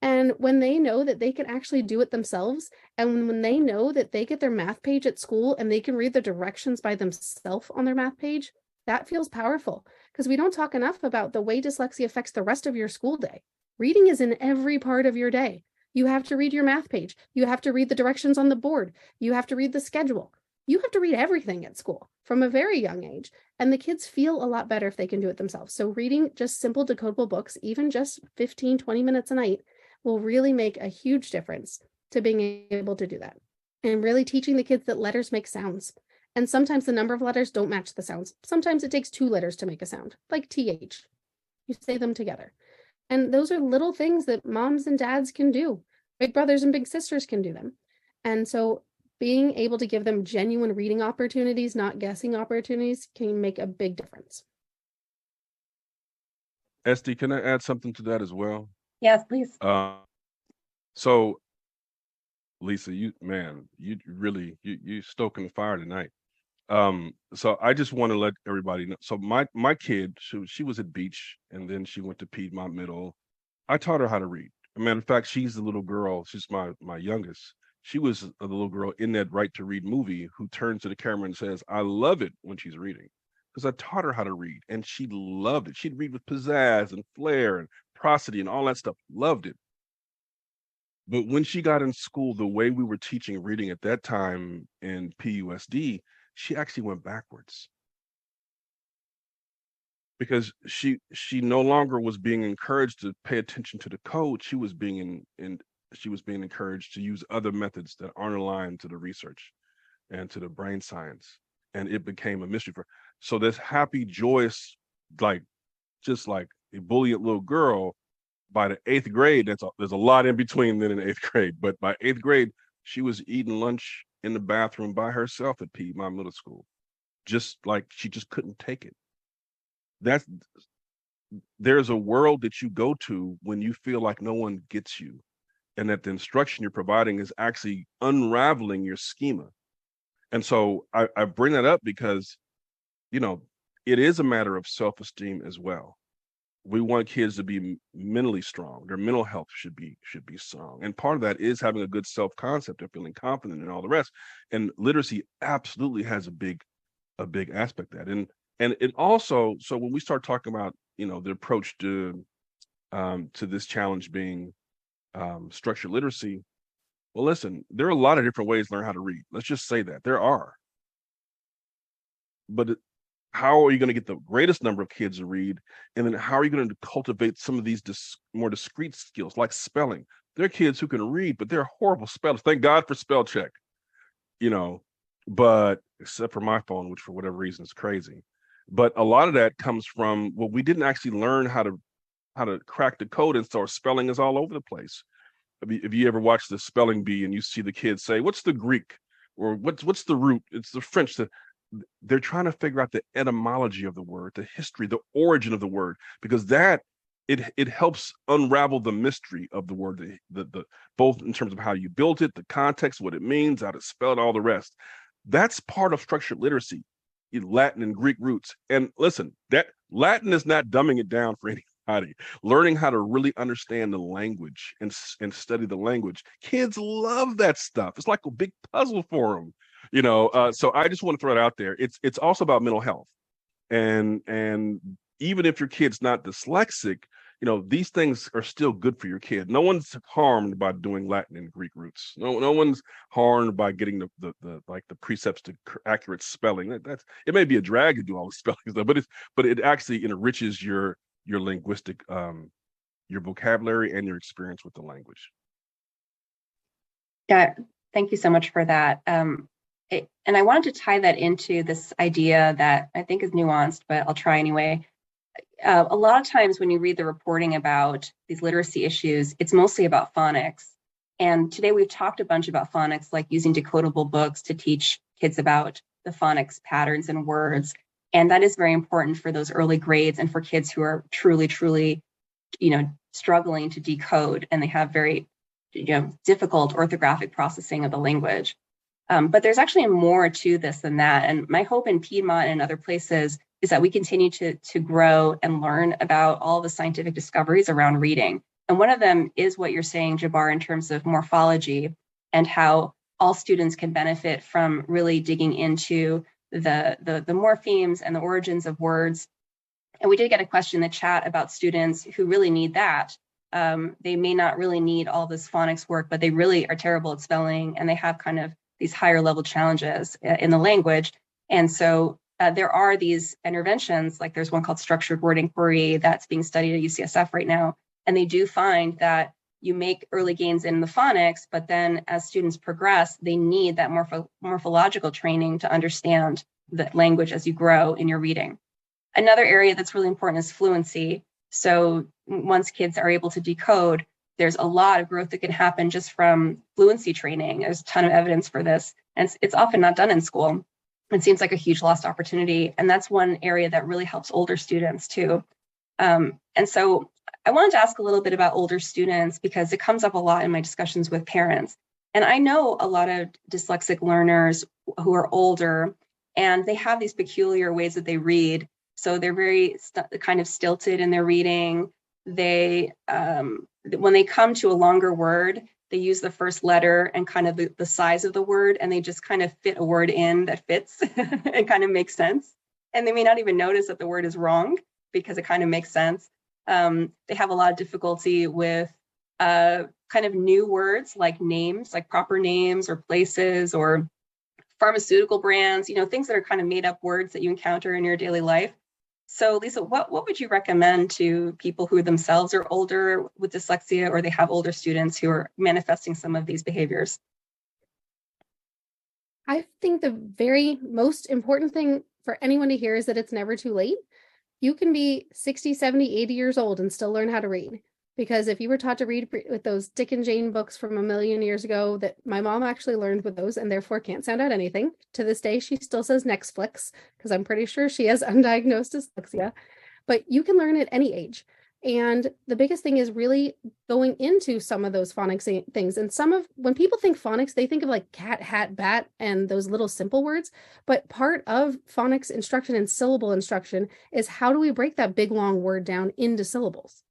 And when they know that they can actually do it themselves, and when they know that they get their math page at school and they can read the directions by themselves on their math page, that feels powerful. Because we don't talk enough about the way dyslexia affects the rest of your school day. Reading is in every part of your day. You have to read your math page. You have to read the directions on the board. You have to read the schedule. You have to read everything at school from a very young age. And the kids feel a lot better if they can do it themselves. So reading just simple decodable books, even just 15, 20 minutes a night, will really make a huge difference to being able to do that. And really teaching the kids that letters make sounds. And sometimes the number of letters don't match the sounds. Sometimes it takes 2 letters to make a sound, like TH. You say them together. And those are little things that moms and dads can do. Big brothers and big sisters can do them. And so being able to give them genuine reading opportunities, not guessing opportunities, can make a big difference. Esty, can I add something to that as well? Yes, please. So Lisa, you stoking the fire tonight. So I just want to let everybody know. So my kid, she was at Beach and then she went to Piedmont Middle. I taught her how to read. As a matter of fact, she's the little girl. She's my youngest. She was a little girl in that Right to Read movie who turns to the camera and says, I love it when she's reading. Because I taught her how to read and she loved it. She'd read with pizzazz and flair and prosody and all that stuff. Loved it. But when she got in school, the way we were teaching reading at that time in PUSD, she actually went backwards. Because she no longer was being encouraged to pay attention to the code. She was being encouraged to use other methods that aren't aligned to the research and to the brain science. And it became a mystery for her. So this happy, joyous, just like a buoyant little girl, by the 8th grade, there's a lot in between then and 8th grade. But by 8th grade, she was eating lunch in the bathroom by herself at Piedmont Middle School. Just like she just couldn't take it. There's a world that you go to when you feel like no one gets you, and that the instruction you're providing is actually unraveling your schema. And so I bring that up because, it is a matter of self-esteem as well. We want kids to be mentally strong. Their mental health should be strong. And part of that is having a good self-concept and feeling confident and all the rest. And literacy absolutely has a big aspect of that. And it also, so when we start talking about, the approach to this challenge being structured literacy, well, listen, there are a lot of different ways to learn how to read. Let's just say that there are. But how are you going to get the greatest number of kids to read? And then how are you going to cultivate some of these more discrete skills like spelling? There are kids who can read, but they're horrible spellers. Thank God for spell check, but except for my phone, which for whatever reason is crazy. But a lot of that comes from, we didn't actually learn how to crack the code, and so our spelling is all over the place. If you ever watch the spelling bee and you see the kids say, what's the Greek? Or what's the root? It's the French. they're trying to figure out the etymology of the word, the history, the origin of the word, because that it helps unravel the mystery of the word, the both in terms of how you built it, the context, what it means, how to spell it, all the rest. That's part of structured literacy, Latin and Greek roots. And listen, that Latin is not dumbing it down for anybody. Learning how to really understand the language and study the language. Kids love that stuff. It's like a big puzzle for them, So I just want to throw it out there. It's also about mental health, and even if your kid's not dyslexic, these things are still good for your kid. No one's harmed by doing Latin and Greek roots. No one's harmed by getting the precepts to accurate spelling. It may be a drag to do all the spelling stuff, but it actually enriches your linguistic, your vocabulary and your experience with the language. Yeah, thank you so much for that. And I wanted to tie that into this idea that I think is nuanced, but I'll try anyway. A lot of times when you read the reporting about these literacy issues, it's mostly about phonics. And today we've talked a bunch about phonics, like using decodable books to teach kids about the phonics patterns and words. And that is very important for those early grades and for kids who are truly, struggling to decode, and they have very, difficult orthographic processing of the language. But there's actually more to this than that. And my hope in Piedmont and other places is that we continue to grow and learn about all the scientific discoveries around reading. And one of them is what you're saying, Jabbar, in terms of morphology and how all students can benefit from really digging into the morphemes and the origins of words. And we did get a question in the chat about students who really need that. They may not really need all this phonics work, but they really are terrible at spelling, and they have kind of these higher level challenges in the language. And so there are these interventions, like there's one called structured word inquiry that's being studied at UCSF right now. And they do find that you make early gains in the phonics, but then as students progress, they need that morphological training to understand the language as you grow in your reading. Another area that's really important is fluency. So once kids are able to decode, there's a lot of growth that can happen just from fluency training. There's a ton of evidence for this, and it's often not done in school. It seems like a huge lost opportunity. And that's one area that really helps older students too. And so I wanted to ask a little bit about older students because it comes up a lot in my discussions with parents. And I know a lot of dyslexic learners who are older, and they have these peculiar ways that they read. So they're very kind of stilted in their reading. They, when they come to a longer word, they use the first letter and kind of the size of the word, and they just kind of fit a word in that fits and kind of makes sense. And they may not even notice that the word is wrong because it kind of makes sense. They have a lot of difficulty with kind of new words like names, like proper names or places or pharmaceutical brands, things that are kind of made up words that you encounter in your daily life. So Lisa, what would you recommend to people who themselves are older with dyslexia, or they have older students who are manifesting some of these behaviors? I think the very most important thing for anyone to hear is that it's never too late. You can be 60, 70, 80 years old and still learn how to read. Because if you were taught to read with those Dick and Jane books from a million years ago, that my mom actually learned with those and therefore can't sound out anything. To this day, she still says Netflix because I'm pretty sure she has undiagnosed dyslexia. But you can learn at any age. And the biggest thing is really going into some of those phonics things. And when people think phonics, they think of like cat, hat, bat, and those little simple words. But part of phonics instruction and syllable instruction is how do we break that big, long word down into syllables?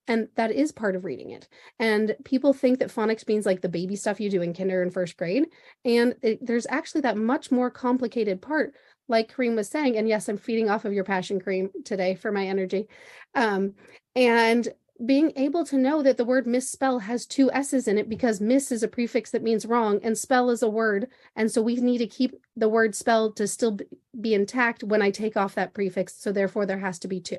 And that is part of reading it. And people think that phonics means like the baby stuff you do in kinder and first grade. And there's actually that much more complicated part, like Kareem was saying. And yes, I'm feeding off of your passion cream today for my energy. And being able to know that the word misspell has 2 S's in it because miss is a prefix that means wrong and spell is a word. And so we need to keep the word spelled to still be intact when I take off that prefix. So therefore there has to be 2.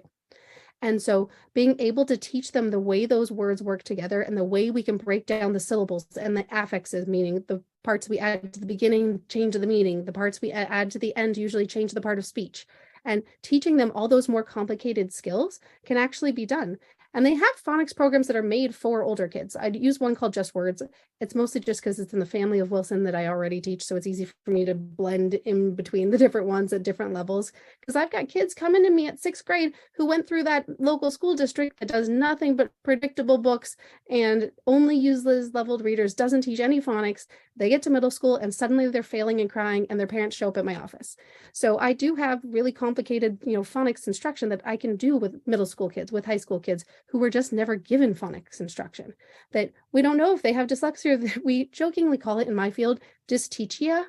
And so being able to teach them the way those words work together and the way we can break down the syllables and the affixes, meaning the parts we add to the beginning change the meaning, the parts we add to the end usually change the part of speech. And teaching them all those more complicated skills can actually be done. And they have phonics programs that are made for older kids. I'd use one called Just Words. It's mostly just because it's in the family of Wilson that I already teach. So it's easy for me to blend in between the different ones at different levels. Because I've got kids coming to me at 6th grade who went through that local school district that does nothing but predictable books and only uses leveled readers, doesn't teach any phonics. They get to middle school and suddenly they're failing and crying and their parents show up at my office. So I do have really complicated, phonics instruction that I can do with middle school kids, with high school kids who were just never given phonics instruction, that we don't know if they have dyslexia. We jokingly call it in my field dysteachia,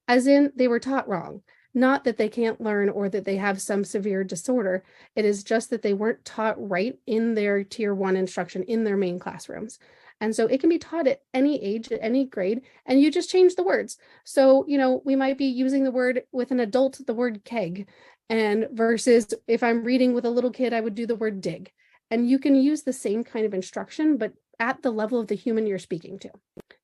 as in they were taught wrong. Not that they can't learn or that they have some severe disorder. It is just that they weren't taught right in their tier 1 instruction in their main classrooms. And so it can be taught at any age, at any grade, and you just change the words. So, we might be using the word with an adult, the word keg, and versus if I'm reading with a little kid, I would do the word dig. And you can use the same kind of instruction, but at the level of the human you're speaking to.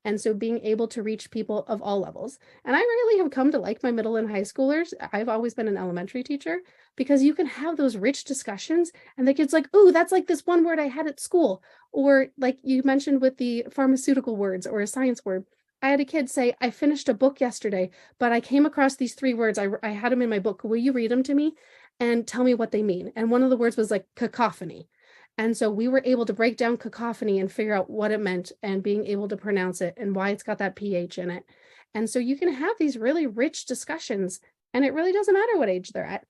And so being able to reach people of all levels. And I really have come to like my middle and high schoolers. I've always been an elementary teacher because you can have those rich discussions and the kids like, oh, that's like this one word I had at school. Or like you mentioned with the pharmaceutical words or a science word. I had a kid say, I finished a book yesterday, but I came across these 3 words. I had them in my book. Will you read them to me and tell me what they mean? And one of the words was like cacophony. And so we were able to break down cacophony and figure out what it meant and being able to pronounce it and why it's got that PH in it. And so you can have these really rich discussions and it really doesn't matter what age they're at.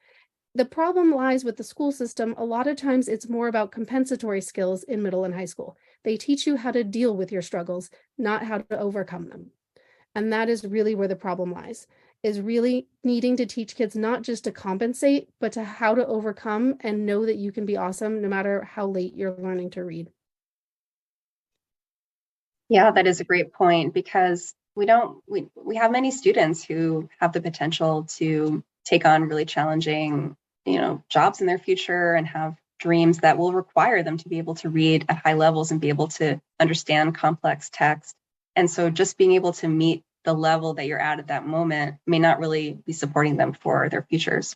The problem lies with the school system. A lot of times it's more about compensatory skills in middle and high school. They teach you how to deal with your struggles, not how to overcome them. And that is really where the problem lies, is really needing to teach kids not just to compensate, but to how to overcome and know that you can be awesome no matter how late you're learning to read. Yeah, that is a great point because we have many students who have the potential to take on really challenging, jobs in their future and have dreams that will require them to be able to read at high levels and be able to understand complex text. And so just being able to meet the level that you're at that moment may not really be supporting them for their futures.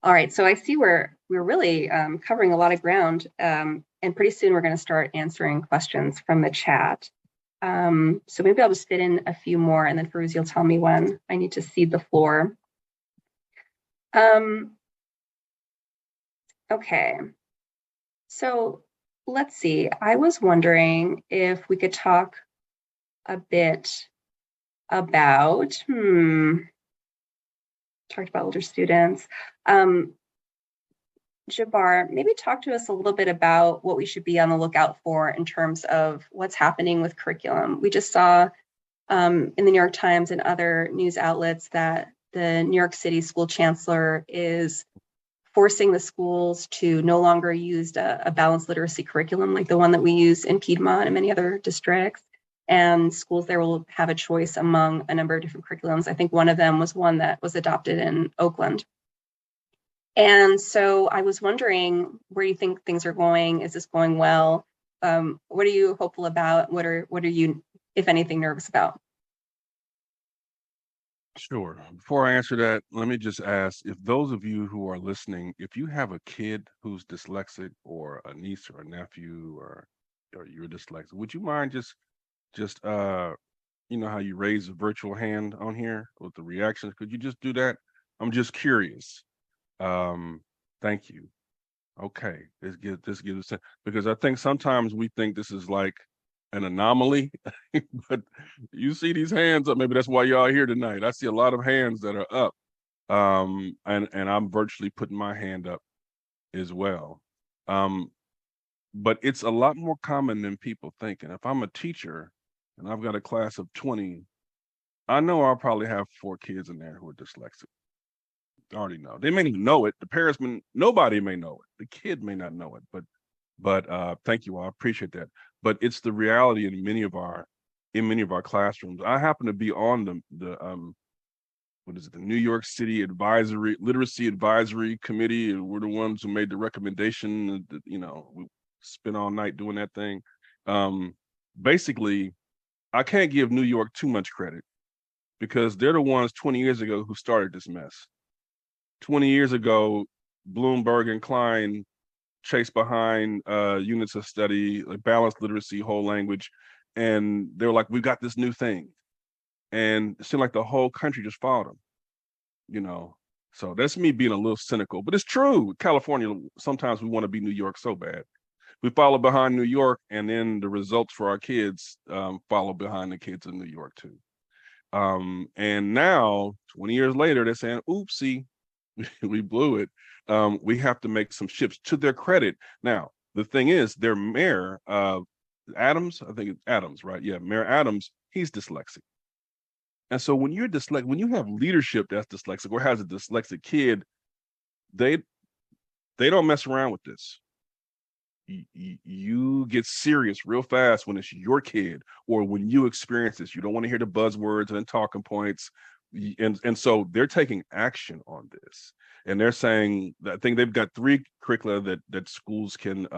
All right, so I see we're really covering a lot of ground, and pretty soon we're going to start answering questions from the chat. So maybe I'll just fit in a few more, and then Feruzi will tell me when I need to cede the floor. Okay, so let's see. I was wondering if we could talk a bit about, talked about older students. Jabbar, maybe talk to us a little bit about what we should be on the lookout for in terms of what's happening with curriculum. We just saw in the New York Times and other news outlets that the New York City school chancellor is forcing the schools to no longer use a balanced literacy curriculum like the one that we use in Piedmont and many other districts. And schools there will have a choice among a number of different curriculums. I think one of them was one that was adopted in Oakland. And so I was wondering where you think things are going. Is this going well? What are you hopeful about? What are you, if anything, nervous about? Sure. Before I answer that, let me just ask if those of you who are listening, if you have a kid who's dyslexic or a niece or a nephew or you're dyslexic, would you mind just how you raise a virtual hand on here with the reactions? Could you just do that? I'm just curious. Thank you. Okay, this gives us, because I think sometimes we think this is like an anomaly, but you see these hands up. Maybe that's why y'all are here tonight. I see a lot of hands that are up, and I'm virtually putting my hand up as well. But it's a lot more common than people think. And if I'm a teacher and I've got a class of 20, I know I'll probably have 4 kids in there who are dyslexic. I already know. They may not know it. The parents nobody may know it. The kid may not know it, but thank you all. I appreciate that. But it's the reality in many of our classrooms. I happen to be on the New York City Literacy Advisory Committee, and we're the ones who made the recommendation. We spent all night doing that thing. Basically, I can't give New York too much credit because they're the ones 20 years ago who started this mess. 20 years ago, Bloomberg and Klein chase behind units of study, like balanced literacy, whole language, and they were like, "We've got this new thing," and it seemed like the whole country just followed them. You know, so that's me being a little cynical, but it's true. California, sometimes we want to be New York so bad. We follow behind New York, and then the results for our kids follow behind the kids in New York too. And now, 20 years later, they're saying, "Oopsie, we blew it." We have to make some shifts. To their credit, now the thing is, their mayor, Adams, I think it's Adams, right? Yeah, Mayor Adams, he's dyslexic. And so when you're dyslexic, when you have leadership that's dyslexic or has a dyslexic kid, they don't mess around with this. You get serious real fast when it's your kid or when you experience this. You don't want to hear the buzzwords and talking points. And so they're taking action on this. And they're saying that I think they've got 3 curricula that schools can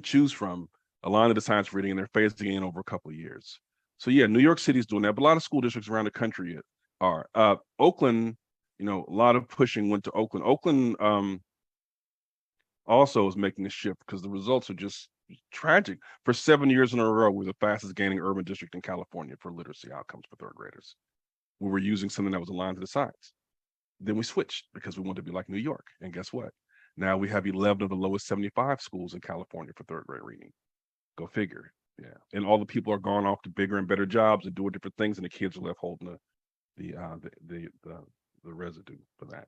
choose from, aligned to the science reading, and they're phasing in over a couple of years. So yeah, New York City's doing that, but a lot of school districts around the country are. Oakland, a lot of pushing went to Oakland. Oakland also is making a shift because the results are just tragic. For 7 years in a row, we're the fastest gaining urban district in California for literacy outcomes for 3rd graders. We were using something that was aligned to the science. Then we switched because we wanted to be like New York. And guess what? Now we have 11 of the lowest 75 schools in California for 3rd grade reading. Go figure. Yeah. And all the people are going off to bigger and better jobs and doing different things, and the kids are left holding the residue for that.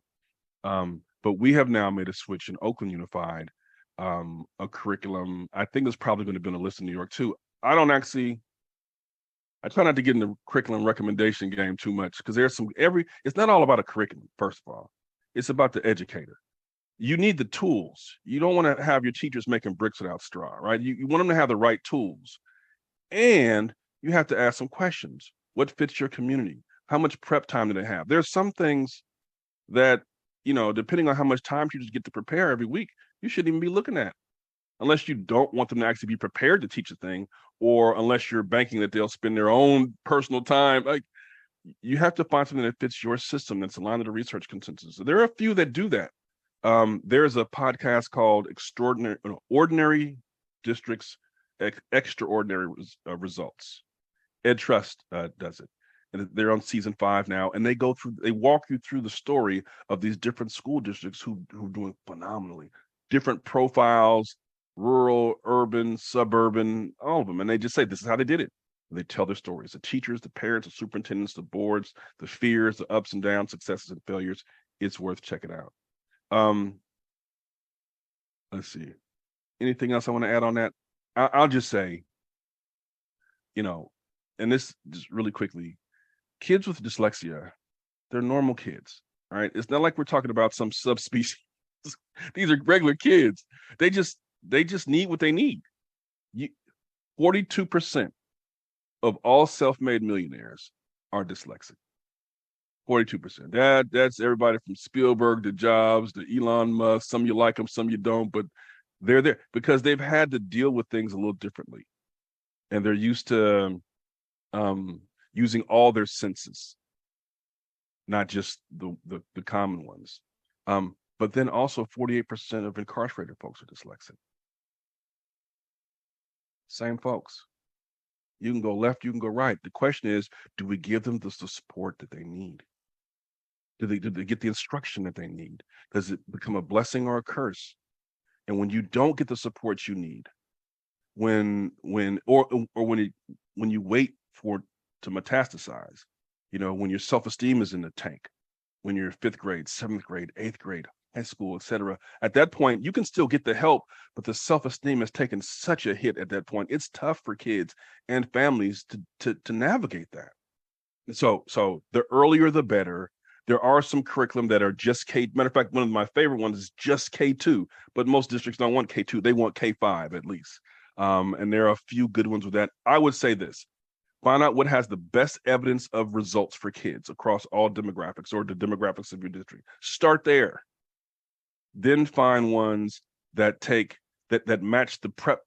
But we have now made a switch in Oakland Unified, a curriculum. I think it's probably going to be on the list in New York too. I try not to get in the curriculum recommendation game too much because it's not all about a curriculum, first of all. It's about the educator. You need the tools. You don't want to have your teachers making bricks without straw, right? You want them to have the right tools. And you have to ask some questions. What fits your community? How much prep time do they have? There's some things that, depending on how much time teachers get to prepare every week, you shouldn't even be looking at, unless you don't want them to actually be prepared to teach a thing, or unless you're banking that they'll spend their own personal time. Like, you have to find something that fits your system that's aligned to the research consensus. So there are a few that do that. There's a podcast called Ordinary Districts, Extraordinary Results. Ed Trust does it. And they're on season 5 now, and they walk you through the story of these different school districts who are doing phenomenally, different profiles, rural, urban, suburban, all of them. And they just say, this is how they did it. And they tell their stories, the teachers, the parents, the superintendents, the boards, the fears, the ups and downs, successes and failures. It's worth checking out. Let's see. Anything else I want to add on that? I'll just say, and this just really quickly, kids with dyslexia, they're normal kids, all right? It's not like we're talking about some subspecies. These are regular kids. They just need what they need. 42% of all self-made millionaires are dyslexic. 42%. That's everybody from Spielberg to Jobs to Elon Musk. Some you like them, some you don't, but they're there because they've had to deal with things a little differently, and they're used to using all their senses, not just the common ones. But then also 48% of incarcerated folks are dyslexic. Same folks. You can go left, you can go right. The question is, do we give them the support that they need? Do they get the instruction that they need? Does it become a blessing or a curse? And when you don't get the support you need, when you wait for it to metastasize, when your self-esteem is in the tank, when you're 5th grade, 7th grade, 8th grade, high school, etc. At that point, you can still get the help, but the self-esteem has taken such a hit at that point. It's tough for kids and families to navigate that. So the earlier the better. There are some curriculum that are just K. Matter of fact, one of my favorite ones is just K2, but most districts don't want K2. They want K5 at least. And there are a few good ones with that. I would say this: find out what has the best evidence of results for kids across all demographics or the demographics of your district. Start there. Then find ones that match the prep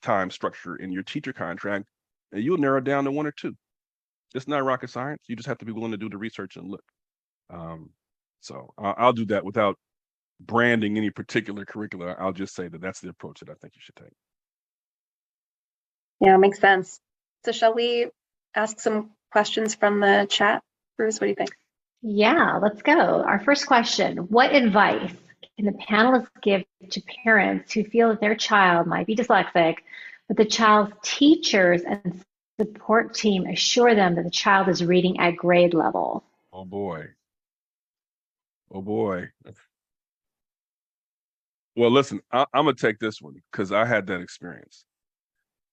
time structure in your teacher contract, and you'll narrow it down to 1 or 2. It's not rocket science. You just have to be willing to do the research and look. So I'll do that without branding any particular curriculum. I'll just say that that's the approach that I think you should take. Yeah, makes sense. So shall we ask some questions from the chat? Bruce, what do you think? Yeah, let's go. Our first question, what advice can the panelists give to parents who feel that their child might be dyslexic, but the child's teachers and support team assure them that the child is reading at grade level? Oh boy. Oh boy. Well, listen, I'm gonna take this one because I had that experience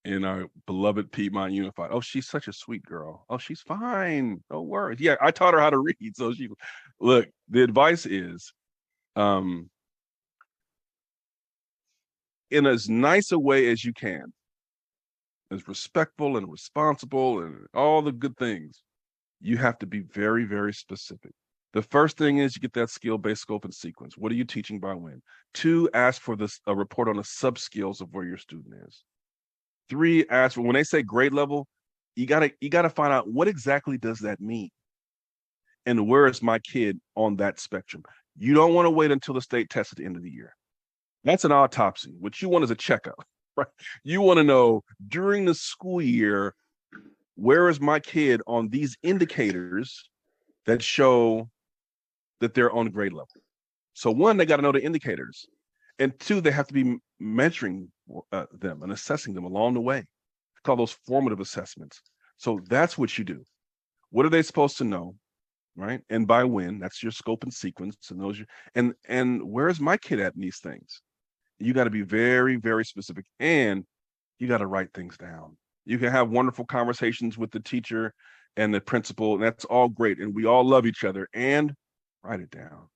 in our beloved Piedmont Unified. Oh, she's such a sweet girl. Oh, she's fine. No worries. Yeah, I taught her how to read. So she look, the advice is in as nice a way as you can, as respectful and responsible and all the good things, you have to be very, very specific. The first thing is you get that skill-based scope and sequence. What are you teaching by when? 2, ask for a report on the sub-skills of where your student is. 3, ask for, when they say grade level, you gotta find out what exactly does that mean? And where is my kid on that spectrum? You don't want to wait until the state test at the end of the year. That's an autopsy. What you want is a checkup, right? You want to know during the school year, where is my kid on these indicators that show that they're on grade level? So 1, they got to know the indicators. And 2, they have to be measuring them and assessing them along the way. We call those formative assessments. So that's what you do. What are they supposed to know, right? And by when? That's your scope and sequence. And those and where's my kid at in these things? You got to be very, very specific, and you got to write things down. You can have wonderful conversations with the teacher and the principal, and that's all great. And we all love each other, and write it down.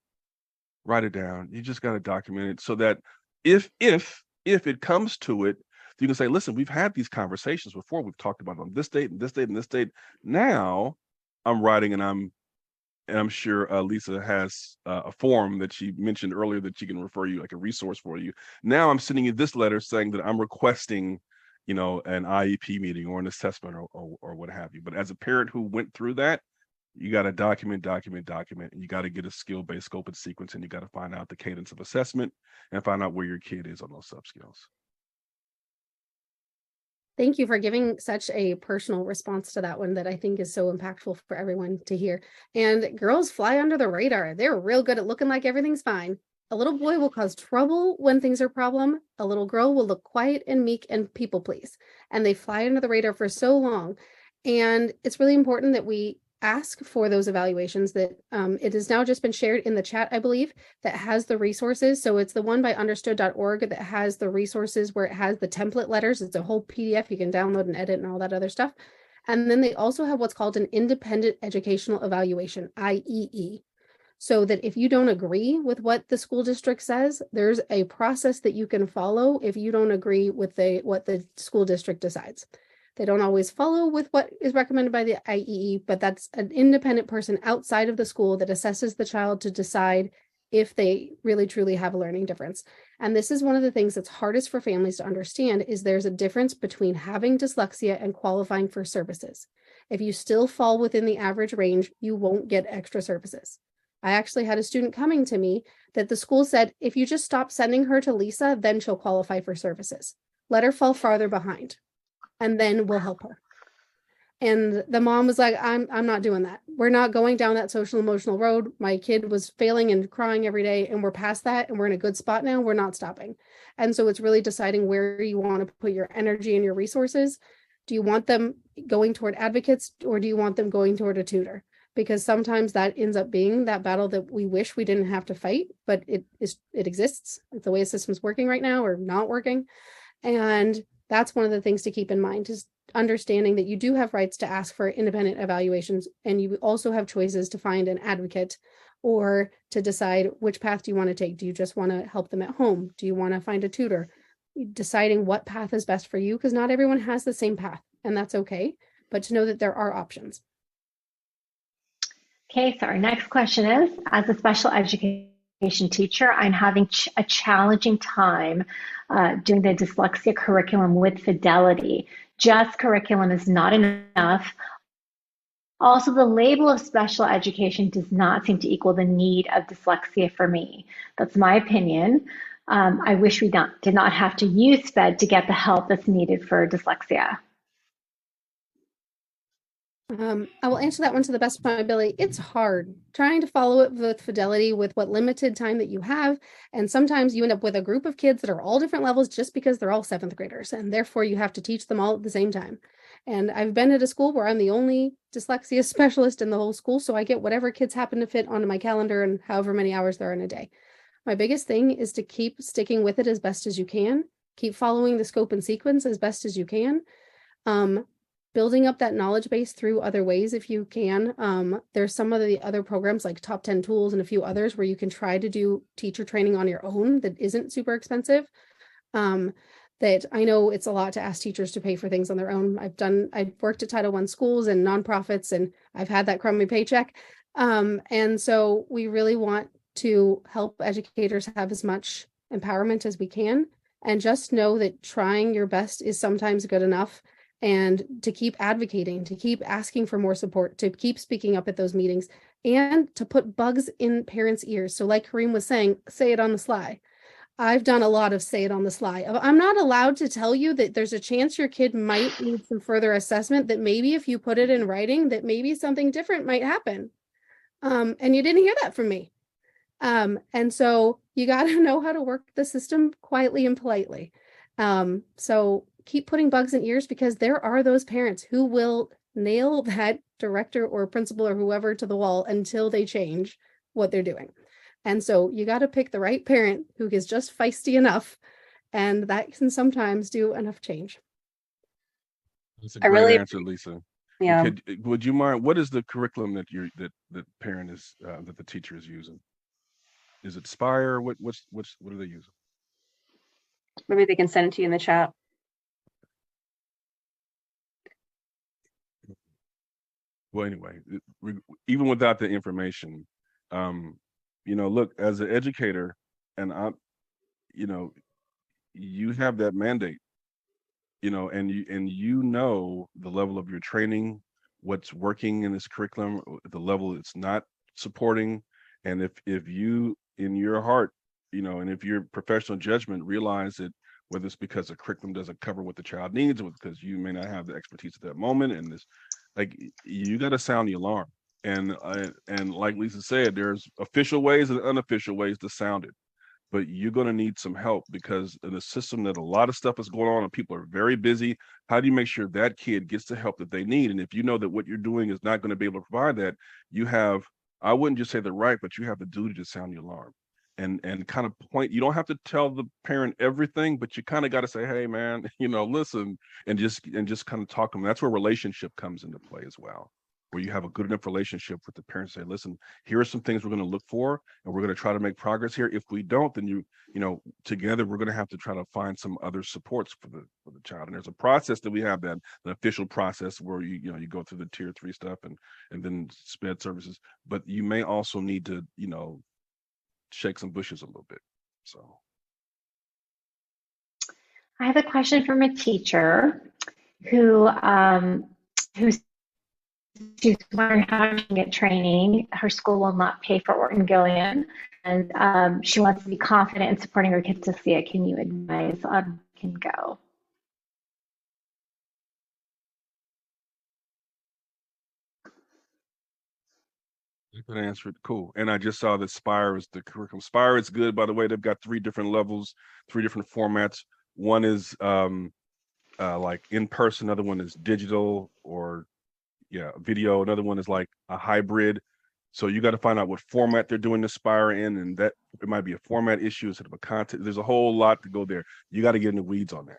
Write it down. You just got to document it so that if it comes to it, you can say, listen, we've had these conversations before. We've talked about it on this date and this date and this date. Now I'm writing, and I'm sure Lisa has a form that she mentioned earlier that she can refer you, like a resource for you. Now I'm sending you this letter saying that I'm requesting, an IEP meeting or an assessment or what have you. But as a parent who went through that, you got to document, and you got to get a skill-based scope and sequence, and you got to find out the cadence of assessment and find out where your kid is on those sub-skills. Thank you for giving such a personal response to that one that I think is so impactful for everyone to hear. And girls fly under the radar. They're real good at looking like everything's fine. A little boy will cause trouble when things are a problem. A little girl will look quiet and meek and people please. And they fly under the radar for so long. And it's really important that we ask for those evaluations. That it has now just been shared in the chat, I believe, that has the resources. So it's the one by understood.org that has the resources where it has the template letters. It's a whole PDF you can download and edit and all that other stuff. And then they also have what's called an independent educational evaluation, IEE. So that if you don't agree with what the school district says, there's a process that you can follow if you don't agree with what the school district decides. They don't always follow with what is recommended by the IEE, but that's an independent person outside of the school that assesses the child to decide if they really truly have a learning difference. And this is one of the things that's hardest for families to understand is there's a difference between having dyslexia and qualifying for services. If you still fall within the average range, you won't get extra services. I actually had a student coming to me that the school said, if you just stop sending her to Lisa, then she'll qualify for services. Let her fall farther behind, and then we'll help her. And the mom was like, I'm not doing that. We're not going down that social emotional road. My kid was failing and crying every day, and we're past that, and we're in a good spot now. We're not stopping. And so it's really deciding where you want to put your energy and your resources. Do you want them going toward advocates, or do you want them going toward a tutor? Because sometimes that ends up being that battle that we wish we didn't have to fight, but it exists. It's the way the system's working right now, or not working. And that's one of the things to keep in mind, is understanding that you do have rights to ask for independent evaluations, and you also have choices to find an advocate or to decide which path do you want to take. Do you just want to help them at home? Do you want to find a tutor? Deciding what path is best for you, because not everyone has the same path, and that's okay, but to know that there are options. Okay, so our next question is, as a special education teacher, I'm having a challenging time doing the dyslexia curriculum with fidelity. Just curriculum is not enough. Also, the label of special education does not seem to equal the need of dyslexia for me. That's my opinion. I wish we did not have to use SPED to get the help that's needed for dyslexia. I will answer that one to the best of my ability. It's hard trying to follow it with fidelity with what limited time that you have. And sometimes you end up with a group of kids that are all different levels just because they're all 7th graders. And therefore you have to teach them all at the same time. And I've been at a school where I'm the only dyslexia specialist in the whole school. So I get whatever kids happen to fit onto my calendar and however many hours there are in a day. My biggest thing is to keep sticking with it as best as you can. Keep following the scope and sequence as best as you can. Building up that knowledge base through other ways if you can. There's some of the other programs like Top 10 Tools and a few others where you can try to do teacher training on your own that isn't super expensive. That I know it's a lot to ask teachers to pay for things on their own. I've worked at Title I schools and nonprofits, and I've had that crummy paycheck. And so we really want to help educators have as much empowerment as we can, and just know that trying your best is sometimes good enough. And to keep advocating, to keep asking for more support, to keep speaking up at those meetings, and to put bugs in parents' ears. So like Kareem was saying, say it on the sly. I've done a lot of say it on the sly. I'm not allowed to tell you that there's a chance your kid might need some further assessment, that maybe if you put it in writing, that maybe something different might happen. And you didn't hear that from me. And so you got to know how to work the system quietly and politely. So keep putting bugs in ears, because there are those parents who will nail that director or principal or whoever to the wall until they change what they're doing. And so you got to pick the right parent who is just feisty enough, and that can sometimes do enough change. That's a great answer, Lisa. Yeah. Would you mind, what is the curriculum that that parent is that the teacher is using? Is it Spire? What are they using? Maybe they can send it to you in the chat. Well, anyway, even without the information, look, as an educator, and you have that mandate, and you know the level of your training, what's working in this curriculum, the level it's not supporting, and if you in your heart, and if your professional judgment realize that whether it's because the curriculum doesn't cover what the child needs, or because you may not have the expertise at that moment, and this, like, you got to sound the alarm. And like Lisa said, there's official ways and unofficial ways to sound it, but you're going to need some help, because in a system that a lot of stuff is going on and people are very busy, how do you make sure that kid gets the help that they need? And if you know that what you're doing is not going to be able to provide that, you have, I wouldn't just say the right, but you have the duty to sound the alarm and kind of point. You don't have to tell the parent everything, but you kind of got to say, hey man, listen, and just kind of talk to them. That's where relationship comes into play as well, where you have a good enough relationship with the parents. Say, listen, here are some things we're going to look for, and we're going to try to make progress here. If we don't, then together we're going to have to try to find some other supports for the child. And there's a process that we have, that the official process where you go through the tier 3 stuff and then SPED services, but you may also need to shake some bushes a little bit. So I have a question from a teacher who's she's wondering how she can get training. Her school will not pay for Orton Gilliam, and she wants to be confident in supporting her kids to see it. Can you advise on where can go? I could answer it. Cool. And I just saw that Spire is the curriculum. Spire is good, by the way. They've got 3 different levels, 3 different formats. One is like in person, another one is digital or video. Another one is like a hybrid. So you got to find out what format they're doing the Spire in, and that it might be a format issue instead of a content. There's a whole lot to go there. You got to get in the weeds on that.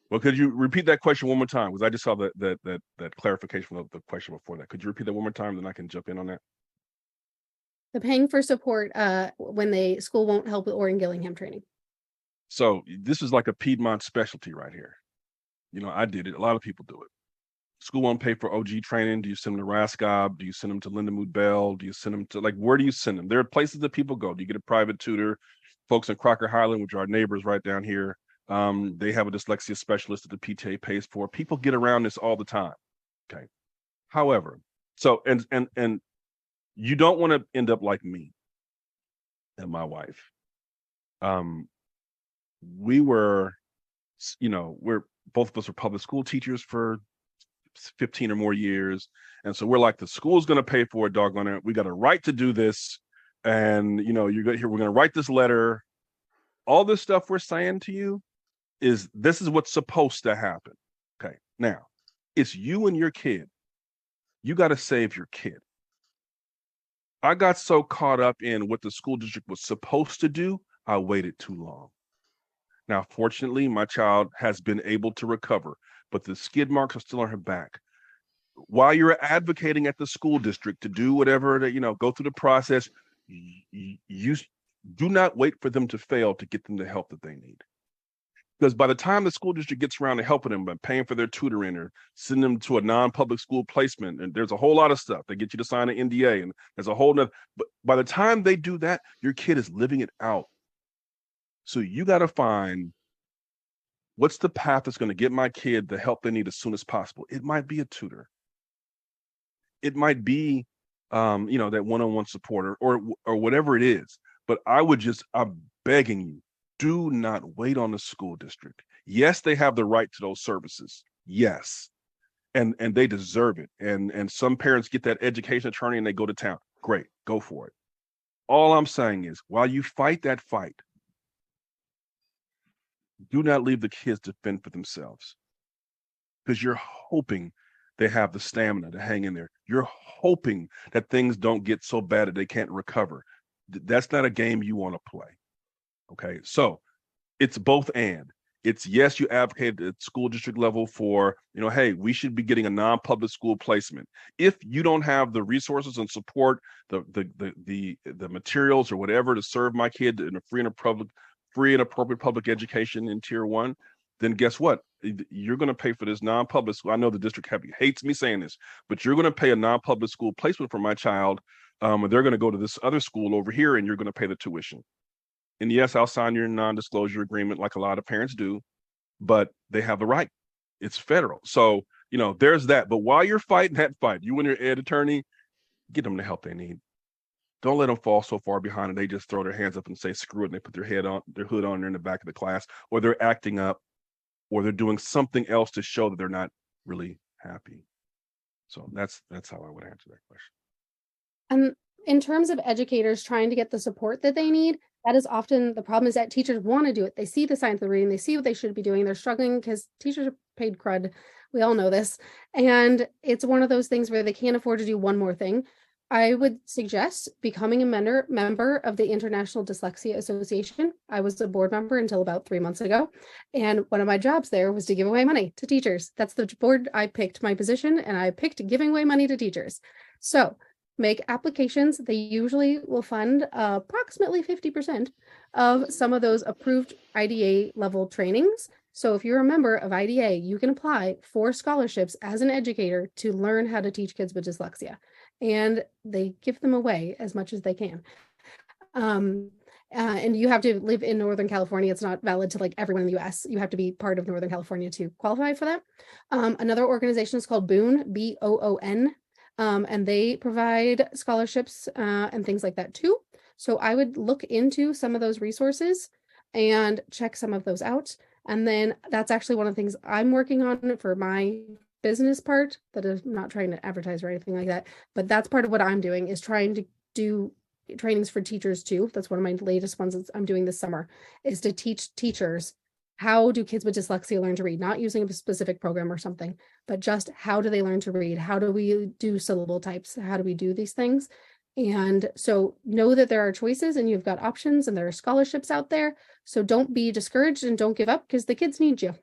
Well, could you repeat that question one more time? Because I just saw that clarification of the question before that. Could you repeat that one more time, then I can jump in on that? The paying for support when the school won't help with Orton Gillingham training. So this is like a Piedmont specialty right here. I did it. A lot of people do it. School won't pay for OG training. Do you send them to Rascob? Do you send them to Lindenwood Bell? Do you send them to, where do you send them? There are places that people go. Do you get a private tutor? Folks in Crocker Highland, which are our neighbors right down here, they have a dyslexia specialist that the PTA pays for. People get around this all the time. Okay. However, so and you don't want to end up like me and my wife. We were, we're both of us are public school teachers for 15 or more years. And so we're like, the school's going to pay for it, doggone it. We got a right to do this. And, you're going here, we're going to write this letter. All this stuff we're saying to you this is what's supposed to happen. Okay. Now, it's you and your kid. You got to save your kid. I got so caught up in what the school district was supposed to do, I waited too long. Now, fortunately, my child has been able to recover, but the skid marks are still on her back. While you're advocating at the school district to do whatever, go through the process, you do not wait for them to fail to get them the help that they need. Because by the time the school district gets around to helping them by paying for their tutoring or sending them to a non-public school placement, and there's a whole lot of stuff, they get you to sign an NDA, and there's a whole nother, but by the time they do that, your kid is living it out. So you got to find what's the path that's going to get my kid the help they need as soon as possible. It might be a tutor. It might be, that one-on-one support or whatever it is. But I'm begging you, do not wait on the school district. Yes, they have the right to those services. Yes. And they deserve it. And some parents get that education attorney and they go to town. Great, go for it. All I'm saying is, while you fight that fight, do not leave the kids to fend for themselves, because you're hoping they have the stamina to hang in there. You're hoping that things don't get so bad that they can't recover. That's not a game you want to play. Okay, so it's both and. It's yes, you advocate at school district level for, hey, we should be getting a non-public school placement. If you don't have the resources and support, the materials or whatever to serve my kid in a free and appropriate public education in tier 1, then guess what? You're going to pay for this non-public school. I know the district hates me saying this, but you're going to pay a non-public school placement for my child. And they're going to go to this other school over here, and you're going to pay the tuition. And yes, I'll sign your non-disclosure agreement like a lot of parents do, but they have the right. It's federal. So, there's that. But while you're fighting that fight, you and your ed attorney, get them the help they need. Don't let them fall so far behind and they just throw their hands up and say, screw it. And they put their hood on there in the back of the class, or they're acting up, or they're doing something else to show that they're not really happy. So that's how I would answer that question. In terms of educators trying to get the support that they need, that is often the problem, is that teachers want to do it. They see the signs of the reading, they see what they should be doing. They're struggling because teachers are paid crud. We all know this. And it's one of those things where they can't afford to do one more thing. I would suggest becoming a member of the International Dyslexia Association. I was a board member until about 3 months ago. And one of my jobs there was to give away money to teachers. That's the board I picked my position, and I picked giving away money to teachers. So make applications. They usually will fund approximately 50% of some of those approved IDA level trainings. So if you're a member of IDA, you can apply for scholarships as an educator to learn how to teach kids with dyslexia. And they give them away as much as they can. And you have to live in Northern California. It's not valid to like everyone in the US. You have to be part of Northern California to qualify for that. Another organization is called Boon, BOON. And they provide scholarships and things like that too. So I would look into some of those resources and check some of those out. And then that's actually one of the things I'm working on for my business part, that is not trying to advertise or anything like that, but that's part of what I'm doing, is trying to do trainings for teachers too. That's one of my latest ones that I'm doing this summer, is to teach teachers how do kids with dyslexia learn to read, not using a specific program or something, but just how do they learn to read? How do we do syllable types? How do we do these things? And so know that there are choices and you've got options and there are scholarships out there. So don't be discouraged and don't give up, because the kids need you.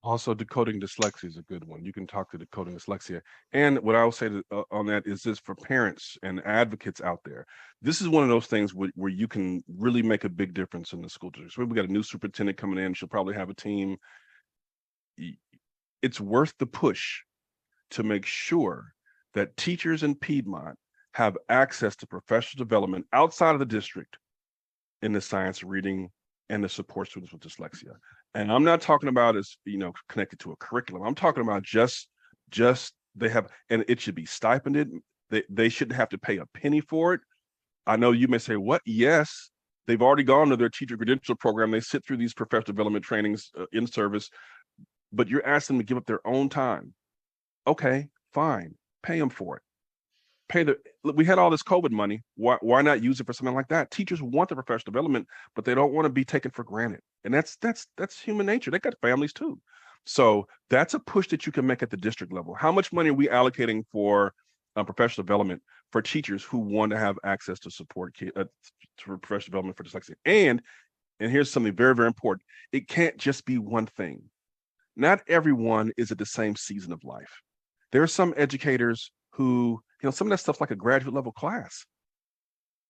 Also, decoding dyslexia is a good one. You can talk to Decoding Dyslexia. And what I will say on that is this, for parents and advocates out there, this is one of those things where you can really make a big difference in the school district. So we got a new superintendent coming in. She'll probably have a team. It's worth the push to make sure that teachers in Piedmont have access to professional development outside of the district in the science of reading and to support students with dyslexia. And I'm not talking about as, connected to a curriculum. I'm talking about just they have, and it should be stipended. They shouldn't have to pay a penny for it. I know you may say, what? Yes, they've already gone to their teacher credential program. They sit through these professional development trainings in service, but you're asking them to give up their own time. Okay, fine, pay them for it. We had all this COVID money. Why not use it for something like that? Teachers want the professional development, but they don't want to be taken for granted. And that's human nature. They got families too. So that's a push that you can make at the district level. How much money are we allocating for professional development for teachers who want to have access to support to professional development for dyslexia? And here's something very, very important. It can't just be one thing. Not everyone is at the same season of life. There are some educators who, some of that stuff's like a graduate level class.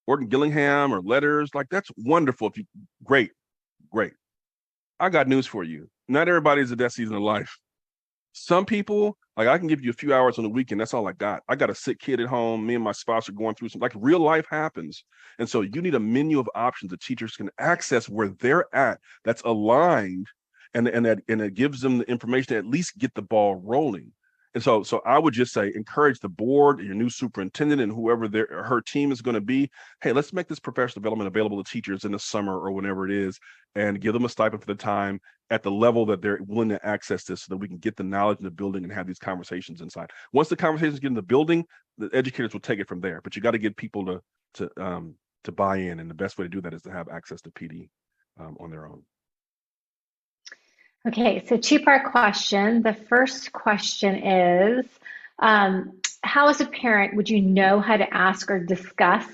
Orton Gillingham or letters, like that's wonderful. Great. I got news for you. Not everybody's at that season of life. Some people, like I can give you a few hours on the weekend. That's all I got. I got a sick kid at home. Me and my spouse are going through some, like real life happens. And so you need a menu of options that teachers can access where they're at that's aligned and it gives them the information to at least get the ball rolling. And so I would just say, encourage the board, your new superintendent, and whoever her team is going to be. Hey, let's make this professional development available to teachers in the summer or whenever it is, and give them a stipend for the time at the level that they're willing to access this, so that we can get the knowledge in the building and have these conversations inside. Once the conversations get in the building, the educators will take it from there. But you got to get people to buy in, and the best way to do that is to have access to PD on their own. Okay, so two-part question. The first question is, how as a parent would you know how to ask or discuss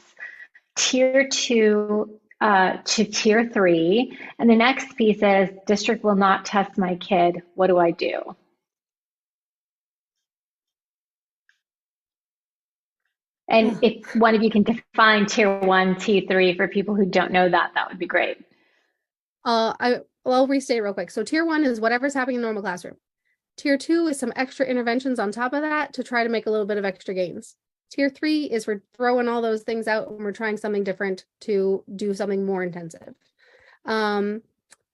tier 2 to tier 3? And the next piece is, district will not test my kid. What do I do? And if one of you can define tier 1, tier 3 for people who don't know that would be great. I'll restate real quick. So tier 1 is whatever's happening in the normal classroom. Tier 2 is some extra interventions on top of that to try to make a little bit of extra gains. Tier 3 is we're throwing all those things out and we're trying something different to do something more intensive. The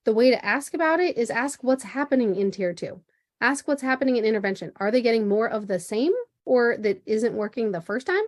way to ask about it is ask what's happening in tier 2. Ask what's happening in intervention. Are they getting more of the same, or that isn't working the first time?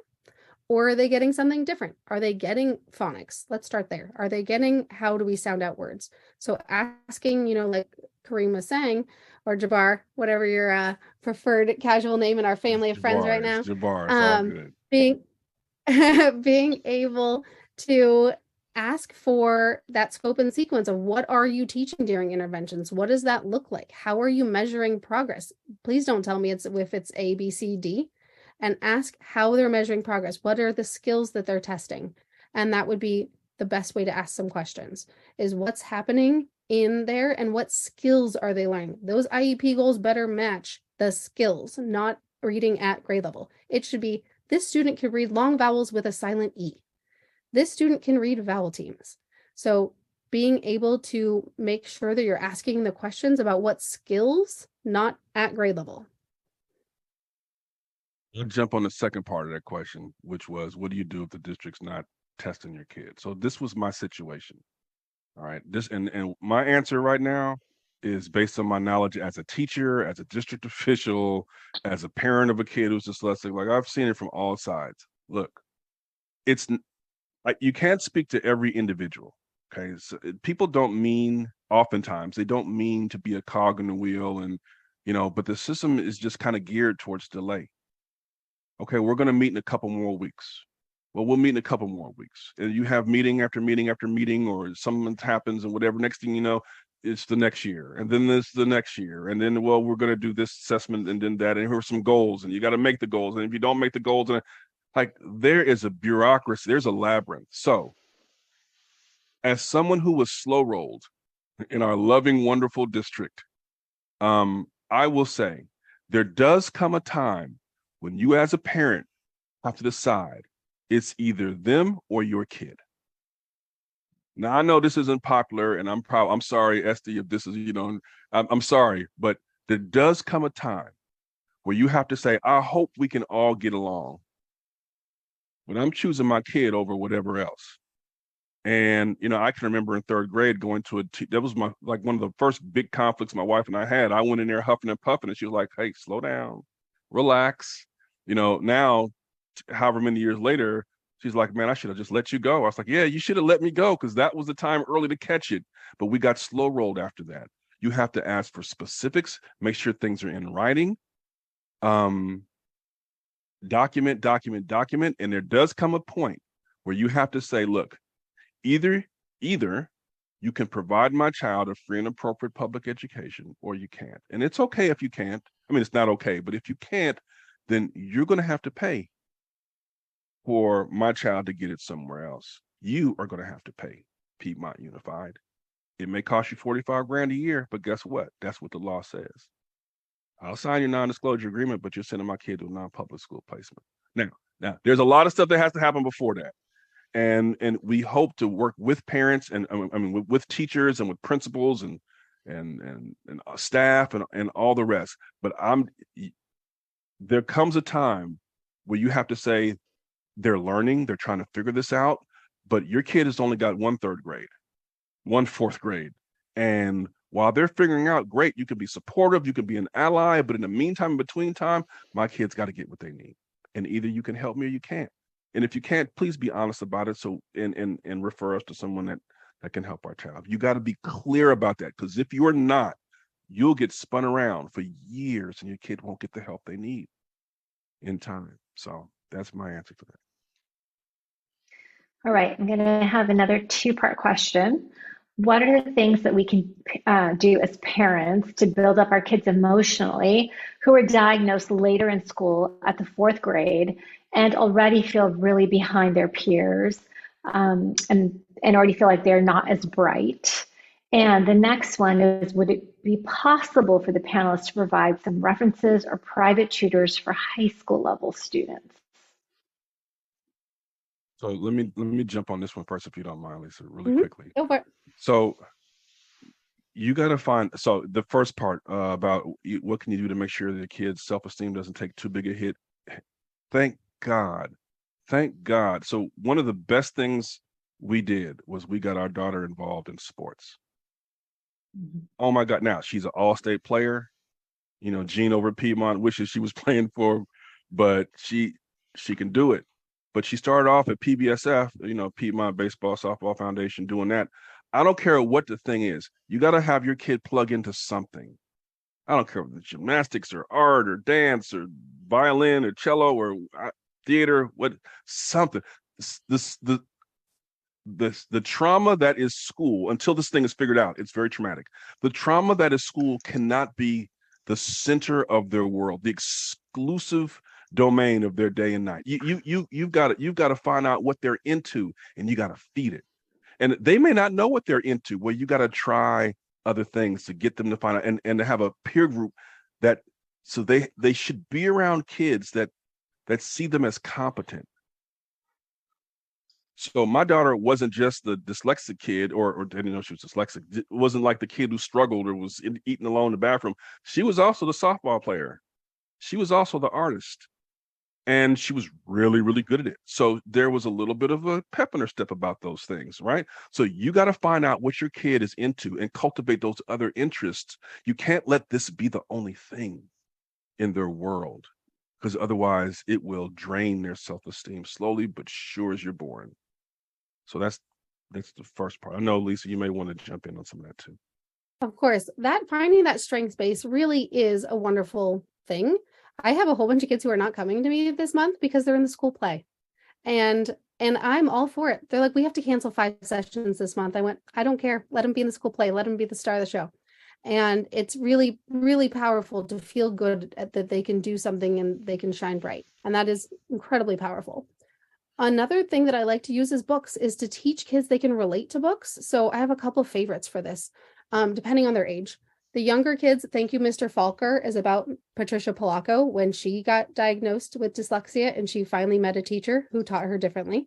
Or are they getting something different? Are they getting phonics? Let's start there. Are they getting, how do we sound out words? So asking, like Kareem was saying, or Jabbar, whatever your preferred casual name in our family of friends right now. Jabbar, it's all good. Being able to ask for that scope and sequence of what are you teaching during interventions? What does that look like? How are you measuring progress? Please don't tell me if it's A, B, C, D. And ask how they're measuring progress. What are the skills that they're testing? And that would be the best way to ask some questions, is what's happening in there and what skills are they learning? Those IEP goals better match the skills, not reading at grade level. It should be, this student can read long vowels with a silent E. This student can read vowel teams. So being able to make sure that you're asking the questions about what skills, not at grade level. I'll jump on the second part of that question, which was, what do you do if the district's not testing your kid? So this was my situation. All right. And my answer right now is based on my knowledge as a teacher, as a district official, as a parent of a kid who's dyslexic. Like, I've seen it from all sides. Look, it's like, you can't speak to every individual. Okay. So people oftentimes they don't mean to be a cog in the wheel, and but the system is just kind of geared towards delay. Okay, we're going to meet in a couple more weeks. Well, we'll meet in a couple more weeks. And you have meeting after meeting after meeting, or something happens and whatever. Next thing you know, it's the next year. And then it's the next year. And then, well, we're going to do this assessment and then that. And here are some goals. And you got to make the goals. And if you don't make the goals, there is a bureaucracy. There's a labyrinth. So as someone who was slow rolled in our loving, wonderful district, I will say there does come a time when you as a parent have to decide it's either them or your kid. Now, I know this isn't popular, and I'm sorry, Esty, if this is, I'm sorry, but there does come a time where you have to say, I hope we can all get along, but I'm choosing my kid over whatever else. And, I can remember in third grade going to that was one of the first big conflicts my wife and I had. I went in there huffing and puffing, and she was like, hey, slow down. relax. Now, however many years later, she's like, man, I should have just let you go. I was like, yeah, you should have let me go because that was the time early to catch it. But we got slow rolled after that. You have to ask for specifics, make sure things are in writing, document. And there does come a point where you have to say, look, either you can provide my child a free and appropriate public education, or you can't. And it's okay if you can't. I mean, it's not okay, but if you can't, then you're going to have to pay for my child to get it somewhere else. You are going to have to pay Piedmont Unified. It may cost you $45,000 a year, but guess what? That's what the law says. I'll sign your non-disclosure agreement, but you're sending my kid to a non-public school placement. Now, there's a lot of stuff that has to happen before that. And we hope to work with parents and with teachers and with principals and staff and all the rest. But there comes a time where you have to say they're learning, they're trying to figure this out, but your kid has only got 1/3 grade, 1/4 grade. And while they're figuring out, great, you can be supportive, you can be an ally, but in the meantime, in between time, my kid's got to get what they need. And either you can help me or you can't. And if you can't, please be honest about it. So and refer us to someone that can help our child. You got to be clear about that, because if you are not, you'll get spun around for years and your kid won't get the help they need in time. So that's my answer to that. All right, I'm going to have another two-part question. What are the things that we can do as parents to build up our kids emotionally who are diagnosed later in school at the 4th grade and already feel really behind their peers and already feel like they're not as bright? And the next one is, would it be possible for the panelists to provide some references or private tutors for high school level students? So let me jump on this one first, if you don't mind, Lisa, really quickly. Go for it. So you got to find, so the first part about what can you do to make sure that the kid's self-esteem doesn't take too big a hit. Thank God. So one of the best things we did was we got our daughter involved in sports. Oh my God. Now she's an all-state player. Jean over at Piedmont wishes she was playing for, but she can do it. But she started off at PBSF, Piedmont Baseball Softball Foundation, doing that. I don't care what the thing is. You got to have your kid plug into something. I don't care if it's gymnastics or art or dance or violin or cello or theater, something. The trauma that is school, until this thing is figured out, it's very traumatic. The trauma that is school cannot be the center of their world, the exclusive domain of their day and night. You've got to find out what they're into, and you got to feed it. And they may not know what they're into. Well, you got to try other things to get them to find out, and to have a peer group so they should be around kids that see them as competent. So my daughter wasn't just the dyslexic kid, or didn't know she was dyslexic. It wasn't like the kid who struggled or was eating alone in the bathroom. She was also the softball player. She was also the artist. And she was really, really good at it. So there was a little bit of a pep in her step about those things, right? So you got to find out what your kid is into and cultivate those other interests. You can't let this be the only thing in their world, because otherwise it will drain their self-esteem slowly but sure as you're born. So that's the first part. I know, Lisa, you may want to jump in on some of that too. Of course, finding that strength base really is a wonderful thing. I have a whole bunch of kids who are not coming to me this month because they're in the school play. And I'm all for it. They're like, we have to cancel 5 sessions this month. I went, I don't care. Let them be in the school play. Let them be the star of the show. And it's really, really powerful to feel good that they can do something and they can shine bright. And that is incredibly powerful. Another thing that I like to use as books is to teach kids they can relate to books. So I have a couple of favorites for this, depending on their age. The younger kids, Thank You, Mr. Falker, is about Patricia Polacco when she got diagnosed with dyslexia and she finally met a teacher who taught her differently.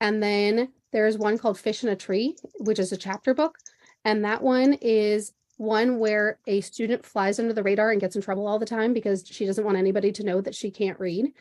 And then there's one called Fish in a Tree, which is a chapter book. And that one is one where a student flies under the radar and gets in trouble all the time because she doesn't want anybody to know that she can't read.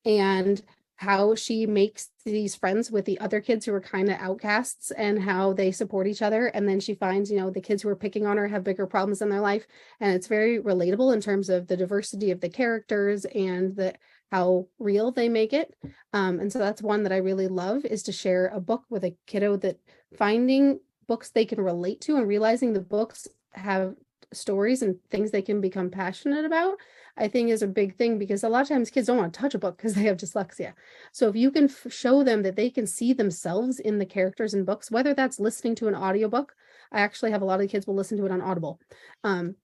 And how she makes these friends with the other kids who are kind of outcasts and how they support each other. And then she finds, the kids who are picking on her have bigger problems in their life. And it's very relatable in terms of the diversity of the characters and how real they make it. And so that's one that I really love, is to share a book with a kiddo, that finding books they can relate to and realizing the books have stories and things they can become passionate about, I think is a big thing, because a lot of times kids don't want to touch a book because they have dyslexia. So if you can show them that they can see themselves in the characters in books, whether that's listening to an audiobook. I actually have a lot of kids will listen to it on Audible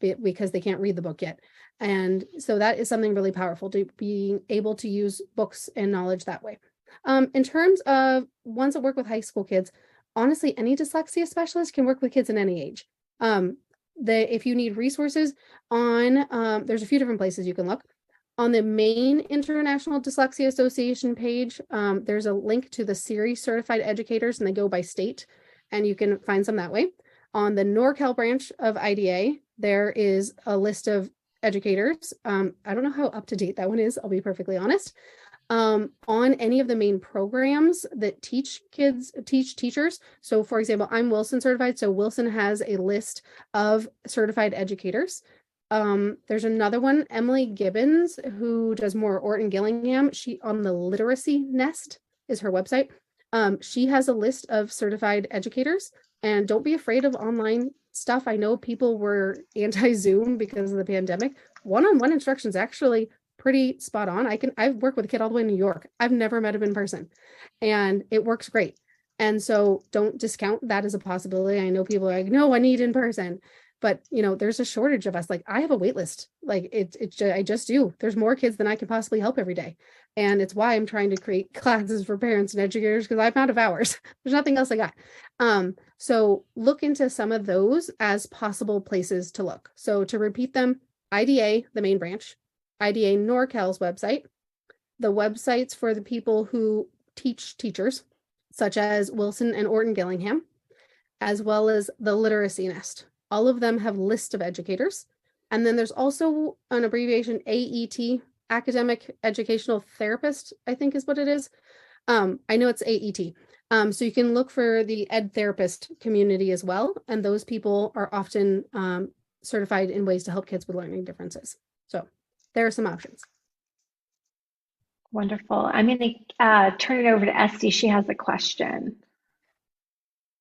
because they can't read the book yet. And so that is something really powerful, to being able to use books and knowledge that way. In terms of ones that work with high school kids, honestly, any dyslexia specialist can work with kids in any age. If you need resources on, there's a few different places you can look. On the main International Dyslexia Association page, there's a link to the series certified educators, and they go by state, and you can find some that way. On the NorCal branch of IDA, there is a list of educators. I don't know how up to date that one is, I'll be perfectly honest. On any of the main programs that teach teachers. So for example, I'm Wilson certified. So Wilson has a list of certified educators. There's another one, Emily Gibbons, who does more Orton Gillingham. She on the Literacy Nest is her website. She has a list of certified educators, and don't be afraid of online stuff. I know people were anti-Zoom because of the pandemic. One-on-one instruction is actually pretty spot on. I've worked with a kid all the way in New York. I've never met him in person, and it works great. And so don't discount that as a possibility. I know people are like, no, I need in person, but there's a shortage of us. Like, I have a wait list. Like I just do. There's more kids than I can possibly help every day. And it's why I'm trying to create classes for parents and educators, because I'm out of hours. There's nothing else I got. So look into some of those as possible places to look. So to repeat them, IDA, the main branch, IDA NorCal's website, the websites for the people who teach teachers, such as Wilson and Orton Gillingham, as well as the Literacy Nest. All of them have lists of educators. And then there's also an abbreviation, AET, Academic Educational Therapist, I think is what it is. I know it's AET. So you can look for the ed therapist community as well. And those people are often certified in ways to help kids with learning differences. So there are some options. Wonderful. I'm going to turn it over to Esty. She has a question.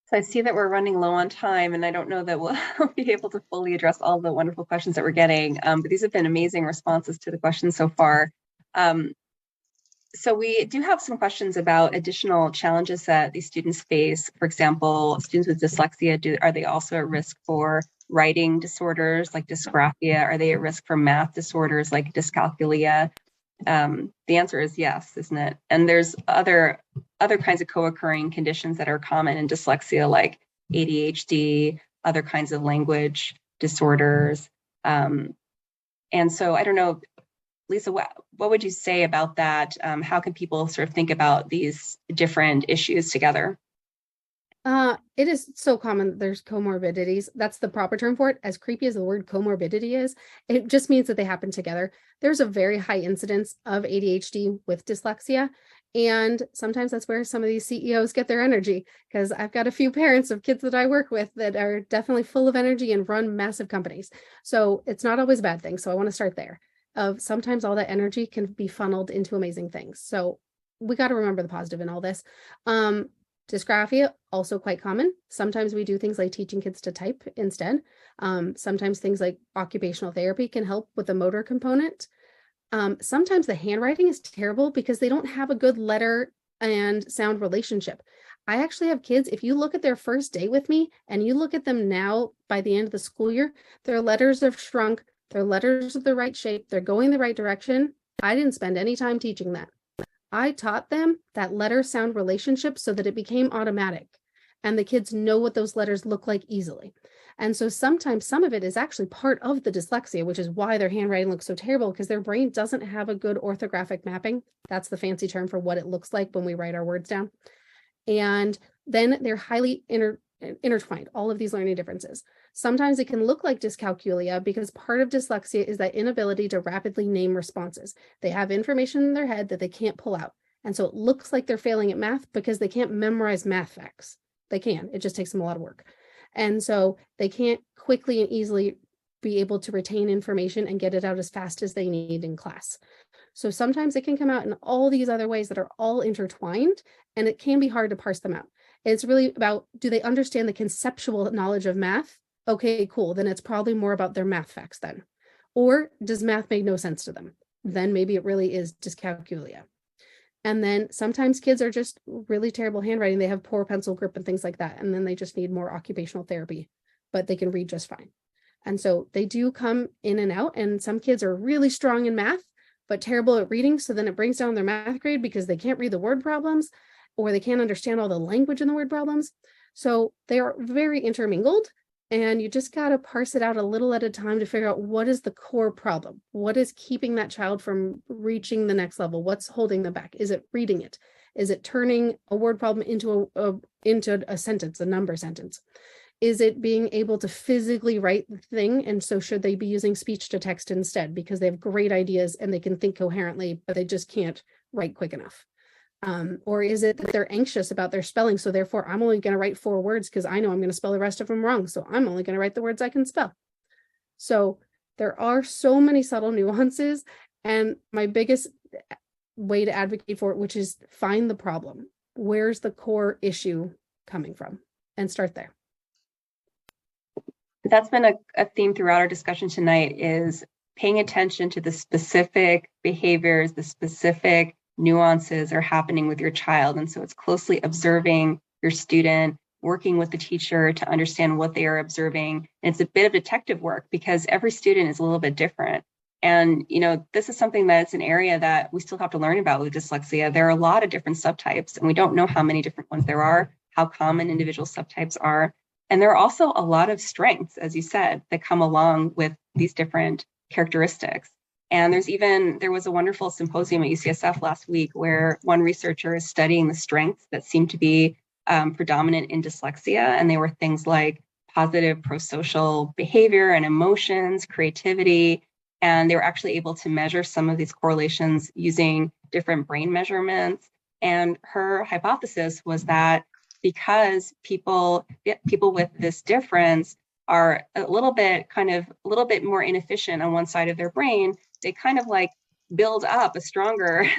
So I see that we're running low on time, and I don't know that we'll be able to fully address all the wonderful questions that we're getting, but these have been amazing responses to the questions so far. So we do have some questions about additional challenges that these students face. For example, students with dyslexia, are they also at risk for writing disorders like dysgraphia? Are they at risk for math disorders like dyscalculia? The answer is yes, isn't it? And there's other kinds of co-occurring conditions that are common in dyslexia, like ADHD, other kinds of language disorders. And so I don't know, Lisa, what would you say about that? How can people sort of think about these different issues together? It is so common that there's comorbidities. That's the proper term for it. As creepy as the word comorbidity is, it just means that they happen together. There's a very high incidence of ADHD with dyslexia. And sometimes that's where some of these CEOs get their energy, because I've got a few parents of kids that I work with that are definitely full of energy and run massive companies. So it's not always a bad thing. So I want to start there. Sometimes all that energy can be funneled into amazing things. So we got to remember the positive in all this. Dysgraphia, also quite common. Sometimes we do things like teaching kids to type instead. Sometimes things like occupational therapy can help with the motor component. Sometimes the handwriting is terrible because they don't have a good letter and sound relationship. I actually have kids, if you look at their first day with me and you look at them now by the end of the school year, their letters have shrunk, their letters are the right shape, they're going the right direction. I didn't spend any time teaching that. I taught them that letter sound relationship so that it became automatic, and the kids know what those letters look like easily. And so sometimes some of it is actually part of the dyslexia, which is why their handwriting looks so terrible, because their brain doesn't have a good orthographic mapping. That's the fancy term for what it looks like when we write our words down. And then they're highly intertwined, all of these learning differences. Sometimes it can look like dyscalculia because part of dyslexia is that inability to rapidly name responses. They have information in their head that they can't pull out. And so it looks like they're failing at math because they can't memorize math facts. They can, it just takes them a lot of work. And so they can't quickly and easily be able to retain information and get it out as fast as they need in class. So sometimes it can come out in all these other ways that are all intertwined, and it can be hard to parse them out. It's really about, do they understand the conceptual knowledge of math? Okay, cool. Then it's probably more about their math facts then. Or does math make no sense to them? Then maybe it really is dyscalculia. And then sometimes kids are just really terrible handwriting. They have poor pencil grip and things like that. And then they just need more occupational therapy, but they can read just fine. And so they do come in and out. And some kids are really strong in math, but terrible at reading. So then it brings down their math grade because they can't read the word problems, or they can't understand all the language in the word problems. So they are very intermingled. And you just got to parse it out a little at a time to figure out what is the core problem. What is keeping that child from reaching the next level? What's holding them back? Is it reading it? Is it turning a word problem into a sentence, a number sentence? Is it being able to physically write the thing? And so should they be using speech to text instead because they have great ideas and they can think coherently, but they just can't write quick enough? Or is it that they're anxious about their spelling? So therefore, I'm only going to write 4 words because I know I'm going to spell the rest of them wrong. So I'm only going to write the words I can spell. So there are so many subtle nuances. And my biggest way to advocate for it, which is find the problem. Where's the core issue coming from? And start there. That's been a theme throughout our discussion tonight, is paying attention to the specific behaviors, the specific nuances are happening with your child. And so it's closely observing your student, working with the teacher to understand what they are observing. And it's a bit of detective work because every student is a little bit different. And, this is something that's an area that we still have to learn about with dyslexia. There are a lot of different subtypes, and we don't know how many different ones there are, how common individual subtypes are. And there are also a lot of strengths, as you said, that come along with these different characteristics. And there was a wonderful symposium at UCSF last week where one researcher is studying the strengths that seem to be predominant in dyslexia. And they were things like positive prosocial behavior and emotions, creativity. And they were actually able to measure some of these correlations using different brain measurements. And her hypothesis was that because people with this difference are a little bit more inefficient on one side of their brain, they kind of like build up a stronger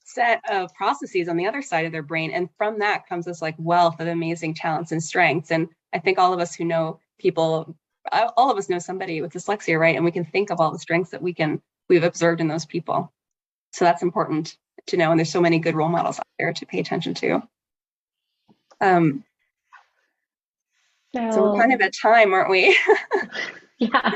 set of processes on the other side of their brain. And from that comes this like wealth of amazing talents and strengths. And I think all of us who know people, all of us know somebody with dyslexia, right? And we can think of all the strengths that we've observed in those people. So that's important to know. And there's so many good role models out there to pay attention to. So we're kind of at time, aren't we? Yeah.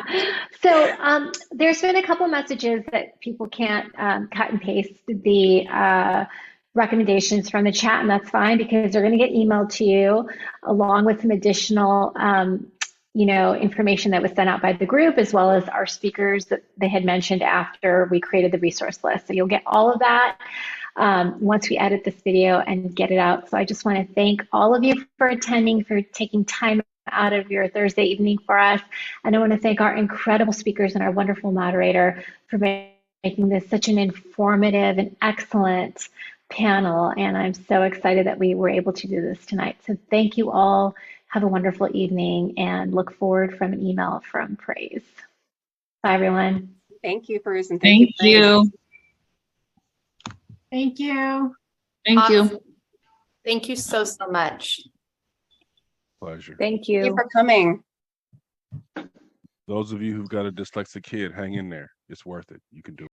So there's been a couple messages that people can't cut and paste the recommendations from the chat, and that's fine because they're going to get emailed to you along with some additional information that was sent out by the group, as well as our speakers that they had mentioned after we created the resource list. So you'll get all of that once we edit this video and get it out. So I just want to thank all of you for attending, for taking time out of your Thursday evening for us. And I want to thank our incredible speakers and our wonderful moderator for making this such an informative and excellent panel. And I'm so excited that we were able to do this tonight. So thank you all. Have a wonderful evening and look forward from an email from Praise. Bye, everyone. Thank you, Bruce, and Thank you. Thank you. Thank you. Awesome. Thank you so much. Pleasure. Thank you. Thank you for coming. Those of you who've got a dyslexic kid, hang in there. It's worth it. You can do it.